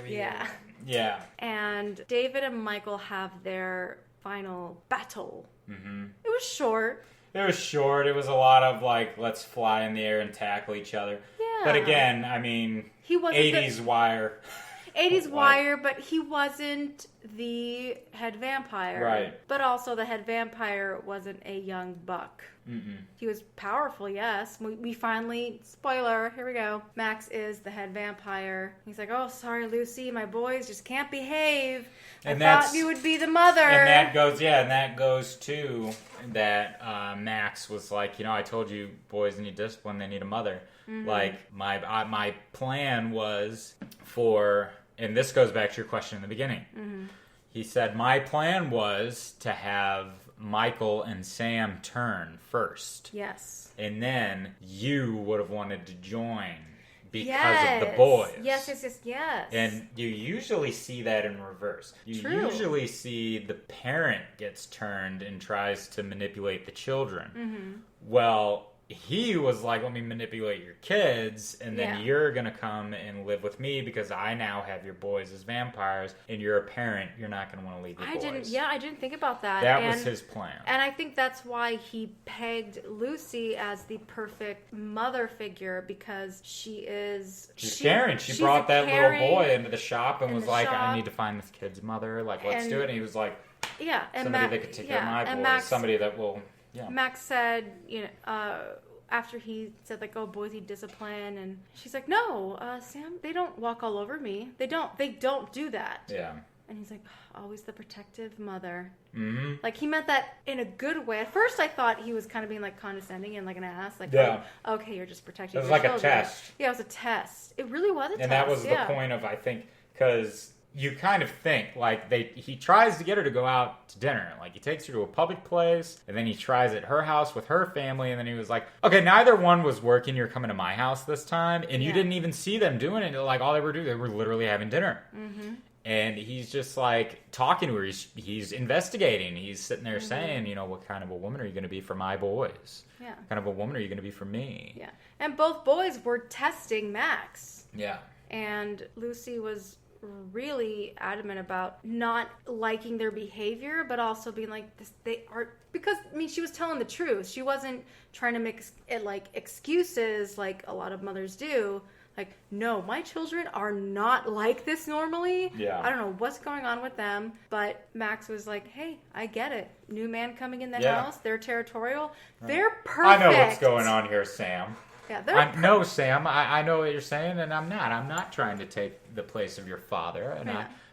Yeah. Yeah. And David and Michael have their final battle. Mm-hmm. It was short. It was a lot of let's fly in the air and tackle each other. Yeah. But again, I mean, he wasn't 80s Wire. 80s Wire, but he wasn't the head vampire. Right. But also the head vampire wasn't a young buck. Mm-mm. He was powerful, yes. We finally, spoiler, here we go. Max is the head vampire. He's like, oh, sorry, Lucy, my boys just can't behave. I thought you would be the mother. And that goes to that Max was like, I told you boys need discipline, they need a mother. Mm-hmm. My plan was for, and this goes back to your question in the beginning. Mm-hmm. He said, my plan was to have Michael and Sam turn first. Yes. And then you would have wanted to join because of the boys. Yes. And you usually see that in reverse. You usually see the parent gets turned and tries to manipulate the children. Mm-hmm. Well, he was like, let me manipulate your kids, and then you're going to come and live with me because I now have your boys as vampires, and you're a parent. You're not going to want to leave your boys. I didn't think about that. That was his plan. And I think that's why he pegged Lucy as the perfect mother figure, because she's caring. She brought that little boy into the shop and was like, I need to find this kid's mother. Let's do it. And he was like, somebody that could take care of my boys. Max, somebody that will... Yeah. Max said, after he said, boys need discipline, and she's like, no, Sam, they don't walk all over me. They don't do that. Yeah. And he's like, always the protective mother. Mm-hmm. Like, he meant that in a good way. At first, I thought he was kind of being, like, condescending and, like, an ass. Like, oh, okay, you're just protecting your children. It was like a test. Yeah, it was a test. It really was a test. And that was the point of, I think, because you kind of think, like, he tries to get her to go out to dinner. Like, he takes her to a public place, and then he tries at her house with her family, and then he was like, okay, neither one was working, you're coming to my house this time, and you didn't even see them doing it. Like, all they were doing, they were literally having dinner. Mm-hmm. And he's just, like, talking to her. He's investigating. He's sitting there saying, you know, what kind of a woman are you going to be for my boys? Yeah. What kind of a woman are you going to be for me? Yeah. And both boys were testing Max. Yeah. And Lucy was really adamant about not liking their behavior, but also being like, they are, because, I mean, she was telling the truth. She wasn't trying to make it, like, excuses like a lot of mothers do. Like, no, my children are not like this normally. Yeah. I don't know what's going on with them. But Max was like, hey, I get it. New man coming in the house. They're territorial. Right. They're perfect. I know what's going on here, Sam. Yeah, no, Sam, I know what you're saying, and I'm not. I'm not trying to take the place of your father, and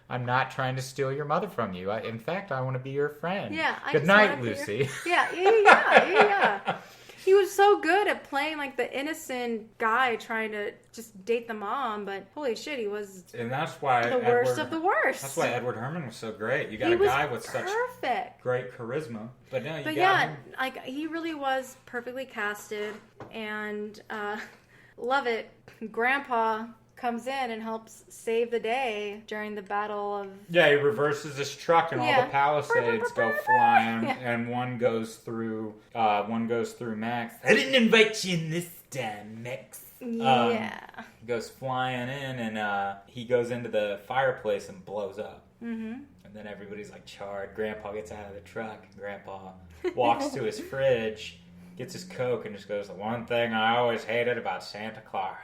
I'm not trying to steal your mother from you. In fact, I want to be your friend. Yeah. Good night, Lucy. Yeah. He was so good at playing like the innocent guy trying to just date the mom, but holy shit, he was and that's why the worst of the worst. That's why Edward Herrmann was so great. You got a guy with such great charisma. But no, you got him. Like he really was perfectly casted, and love it. Grandpa comes in and helps save the day during the battle of... Yeah, he reverses his truck and all the Palisades go flying, and one goes through Max. I didn't invite you in this time, Max. He goes flying in, and he goes into the fireplace and blows up. Mm-hmm. And then everybody's like charred. Grandpa gets out of the truck. Grandpa walks to his fridge, gets his Coke, and just goes, the one thing I always hated about Santa Claus.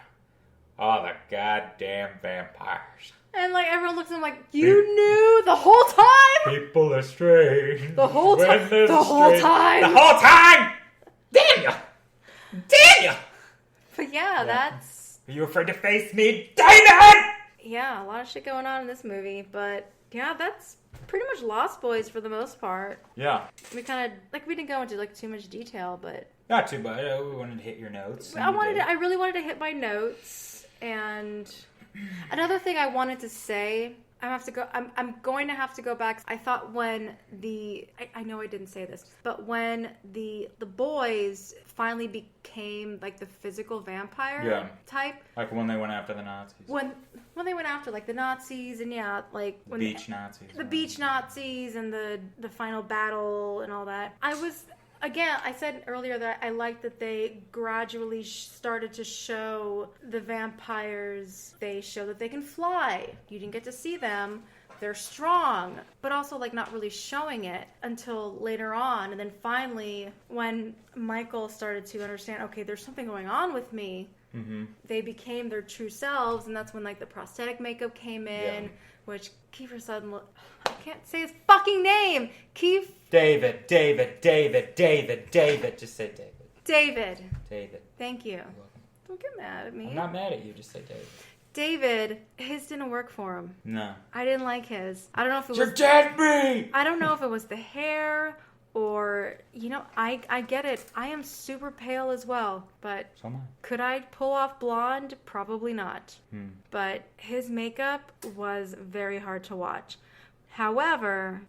Oh, the goddamn vampires. And, like, everyone looks at him like, you knew the whole time? People are strange. The whole time? The whole time? The whole time! Damn you! Damn you! But, that's... Are you afraid to face me, Damon? Yeah, a lot of shit going on in this movie. But, yeah, that's pretty much Lost Boys for the most part. Yeah. We kind of... Like, we didn't go into, like, too much detail, but... Not too much. We wanted to hit your notes. I really wanted to hit my notes. And another thing I wanted to say, I'm going to have to go back. I thought when I know I didn't say this, but when the boys finally became like the physical vampire type. Like when they went after the Nazis. When they went after like the Nazis and like when beach Nazis. The beach Nazis and the final battle and all that. Again, I said earlier that I liked that they gradually started to show the vampires. They show that they can fly. You didn't get to see them. They're strong, but also like not really showing it until later on. And then finally, when Michael started to understand, okay, there's something going on with me, they became their true selves. And that's when like the prosthetic makeup came in, which Kiefer Sutherland, I can't say his fucking name. David. Just say David. David. Thank you. Don't get mad at me. I'm not mad at you. Just say David. David, his didn't work for him. No. I didn't like his. I don't know if it was... You're dead me! I don't know if it was the hair or... I get it. I am super pale as well. But so am I. Could I pull off blonde? Probably not. But his makeup was very hard to watch. However,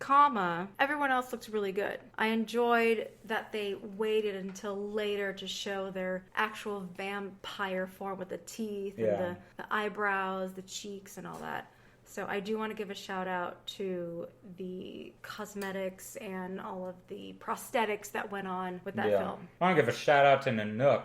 everyone else looks really good. I enjoyed that they waited until later to show their actual vampire form with the teeth and the eyebrows, the cheeks, and all that. So I do want to give a shout out to the cosmetics and all of the prosthetics that went on with that film. I want to give a shout out to Nanook.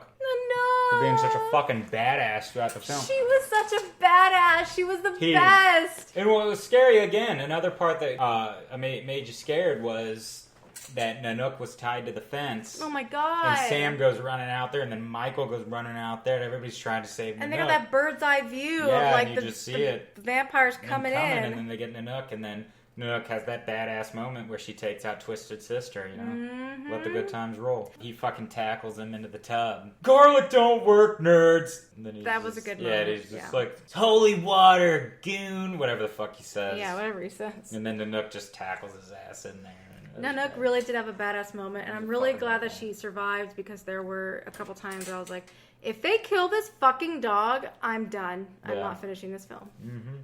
For being such a fucking badass throughout the film. She was such a badass. She was the best. And what was scary again, another part that made you scared was that Nanook was tied to the fence. Oh my god. And Sam goes running out there, and then Michael goes running out there, and everybody's trying to save Nanook. And they got that bird's eye view of like the vampires coming in. And then they get Nanook, and then Nook has that badass moment where she takes out Twisted Sister, you know? Let the good times roll. He fucking tackles him into the tub. Garlic don't work, nerds! And then that was a good moment. Yeah, he's just like, holy water, goon, whatever the fuck he says. Yeah, whatever he says. And then the Nook just tackles his ass in there. Nook really did have a badass moment, and I'm really glad that she survived, because there were a couple times where I was like, if they kill this fucking dog, I'm done. I'm not finishing this film.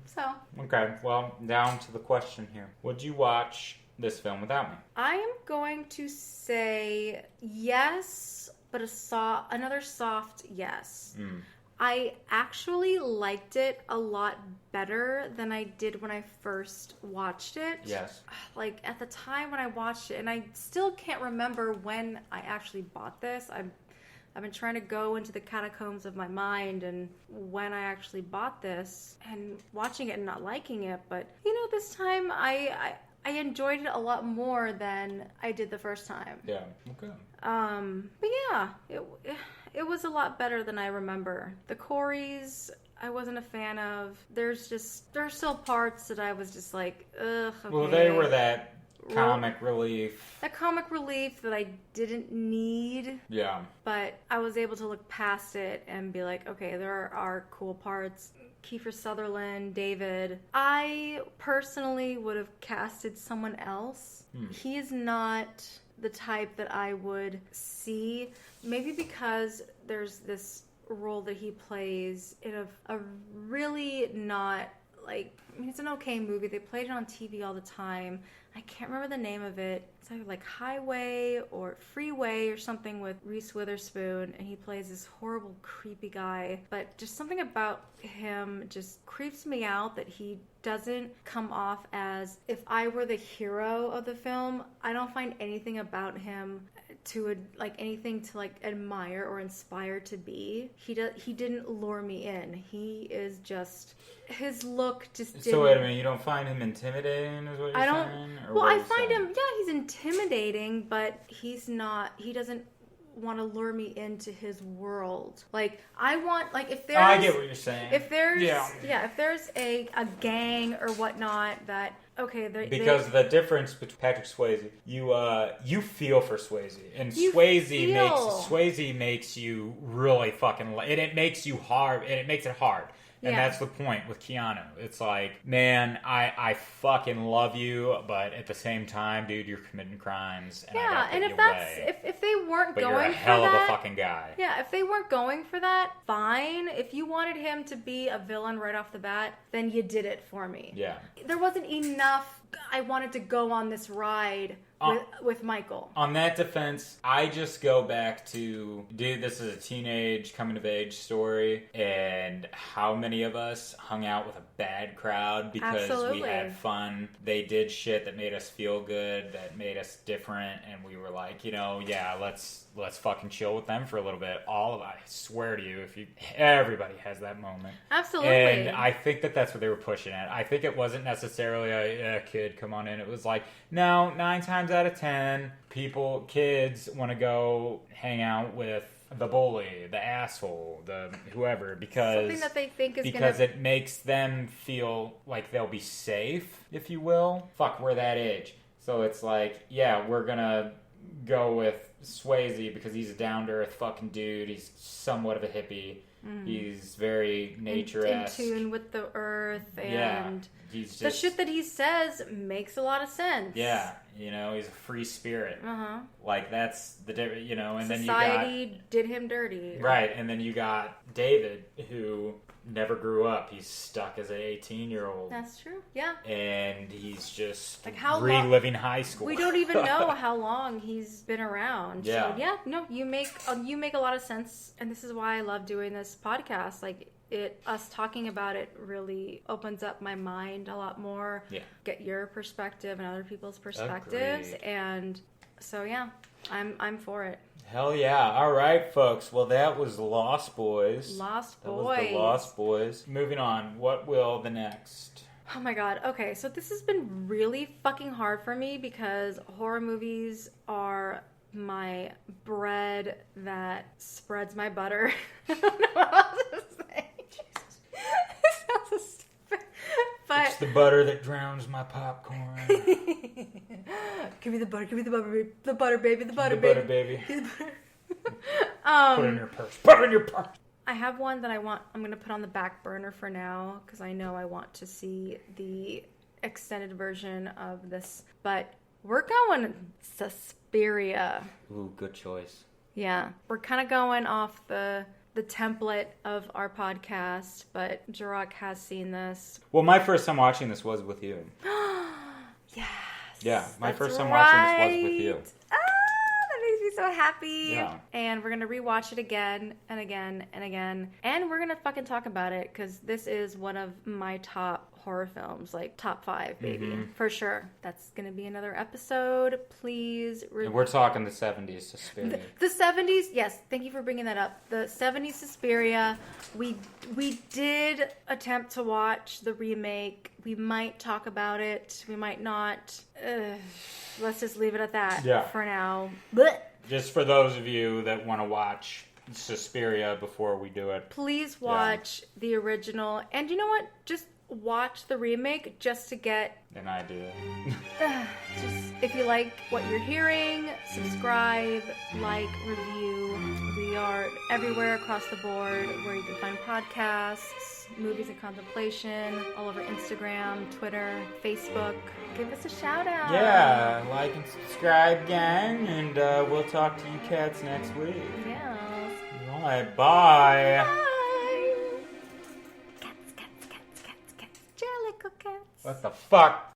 So. Okay, well, down to the question here. Would you watch this film without me? I am going to say yes, but another soft yes. I actually liked it a lot better than I did when I first watched it. Yes. Like, at the time when I watched it, and I still can't remember when I actually bought this. I've been trying to go into the catacombs of my mind and when I actually bought this and watching it and not liking it. But, you know, this time I enjoyed it a lot more than I did the first time. Yeah, okay. But yeah, it was a lot better than I remember. The Coreys, I wasn't a fan of. There's still parts that I was just like, ugh, okay. Well, they were that comic relief. That comic relief that I didn't need. Yeah. But I was able to look past it and be like, okay, there are cool parts. Kiefer Sutherland, David. I personally would have casted someone else. He is not the type that I would see. Maybe because there's this role that he plays in a really not, like, I mean, it's an okay movie. They played it on TV all the time. I can't remember the name of it. It's either like Highway or Freeway or something with Reese Witherspoon, and he plays this horrible, creepy guy. But just something about him just creeps me out, that he doesn't come off as, if I were the hero of the film, I don't find anything about him to anything to admire or inspire to be. He didn't lure me in. He is just, his look just didn't. So wait a minute, you don't find him intimidating, is what you're saying? Well, I find him, he's intimidating, but he's not, he doesn't want to lure me into his world. Like, I want, like, if there's... I get what you're saying. If there's... Yeah, if there's a gang or whatnot that... Okay, because the difference between Patrick Swayze, you feel for Swayze, and Swayze makes you really fucking, and it makes you hard, and it makes it hard. And that's the point with Keanu. It's like, man, I fucking love you, but at the same time, dude, you're committing crimes. And and if they weren't but going you're a hell of a fucking guy. Yeah, if they weren't going for that, fine. If you wanted him to be a villain right off the bat, then you did it for me. Yeah. There wasn't enough. I wanted to go on this ride with Michael. On that defense, I just go back to, dude, this is a teenage coming-of-age story, and how many of us hung out with a bad crowd because we had fun. They did shit that made us feel good, that made us different, and we were like, you know, yeah, let's fucking chill with them for a little bit. I swear to you, everybody has that moment. Absolutely. And I think that's what they were pushing at. I think it wasn't necessarily a kid, come on in. It was like, no, 9 times out of 10, kids want to go hang out with the bully, the asshole, the whoever, because something that they think is it makes them feel like they'll be safe, if you will. Fuck, we're that age. So it's like, yeah, we're gonna go with Swayze because he's a down-to-earth fucking dude. He's somewhat of a hippie. He's very nature-esque. In tune with the earth, and he's just, the shit that he says makes a lot of sense. Yeah, you know, he's a free spirit. Like, that's the difference, you know, and Society then you got... did him dirty. Right, and then you got David, who never grew up. He's stuck as an 18-year-old. That's true, yeah. And he's just like reliving high school. We don't even know how long he's been around. Yeah. So, yeah, no, you make a lot of sense, and this is why I love doing this podcast. Like, us talking about it really opens up my mind a lot more. Yeah. Get your perspective and other people's perspectives. Agreed. And so, yeah, I'm for it. Hell yeah. All right, folks. Well, that was Lost Boys. That was the Lost Boys. Moving on. What will the next? Oh my god. Okay, so this has been really fucking hard for me because horror movies are my bread that spreads my butter. I don't know what else to say. Jesus. It sounds so stupid. But the butter that drowns my popcorn. Give me the butter, baby. The butter, baby. Butter, baby. Give me the butter. Put it in your purse. Put it in your purse. I have one that I'm going to put on the back burner for now because I know I want to see the extended version of this. But we're going Suspiria. Ooh, good choice. Yeah. We're kind of going off the template of our podcast, but Jarokk has seen this. Well, my first time watching this was with you. Yes. Yeah, my first time watching this was with you. That makes me so happy. Yeah. And we're going to rewatch it again and again and again. And we're going to fucking talk about it because this is one of my top horror films, like top 5, baby. Mm-hmm. For sure. That's going to be another episode. Please. And we're talking the 70s Suspiria. The 70s, yes. Thank you for bringing that up. The 70s Suspiria. We did attempt to watch the remake. We might talk about it. We might not. Let's just leave it at that for now. But just for those of you that want to watch Suspiria before we do it, please watch the original. And you know what? Just watch the remake just to get an idea. Just if you like what you're hearing, subscribe, like, review. We are everywhere across the board where you can find podcasts, movies in contemplation, all over Instagram, Twitter, Facebook. Give us a shout out. Yeah, like and subscribe, gang, and we'll talk to you cats next week. Yeah. All right, bye. Bye. Cats. Jellicle cats. What the fuck?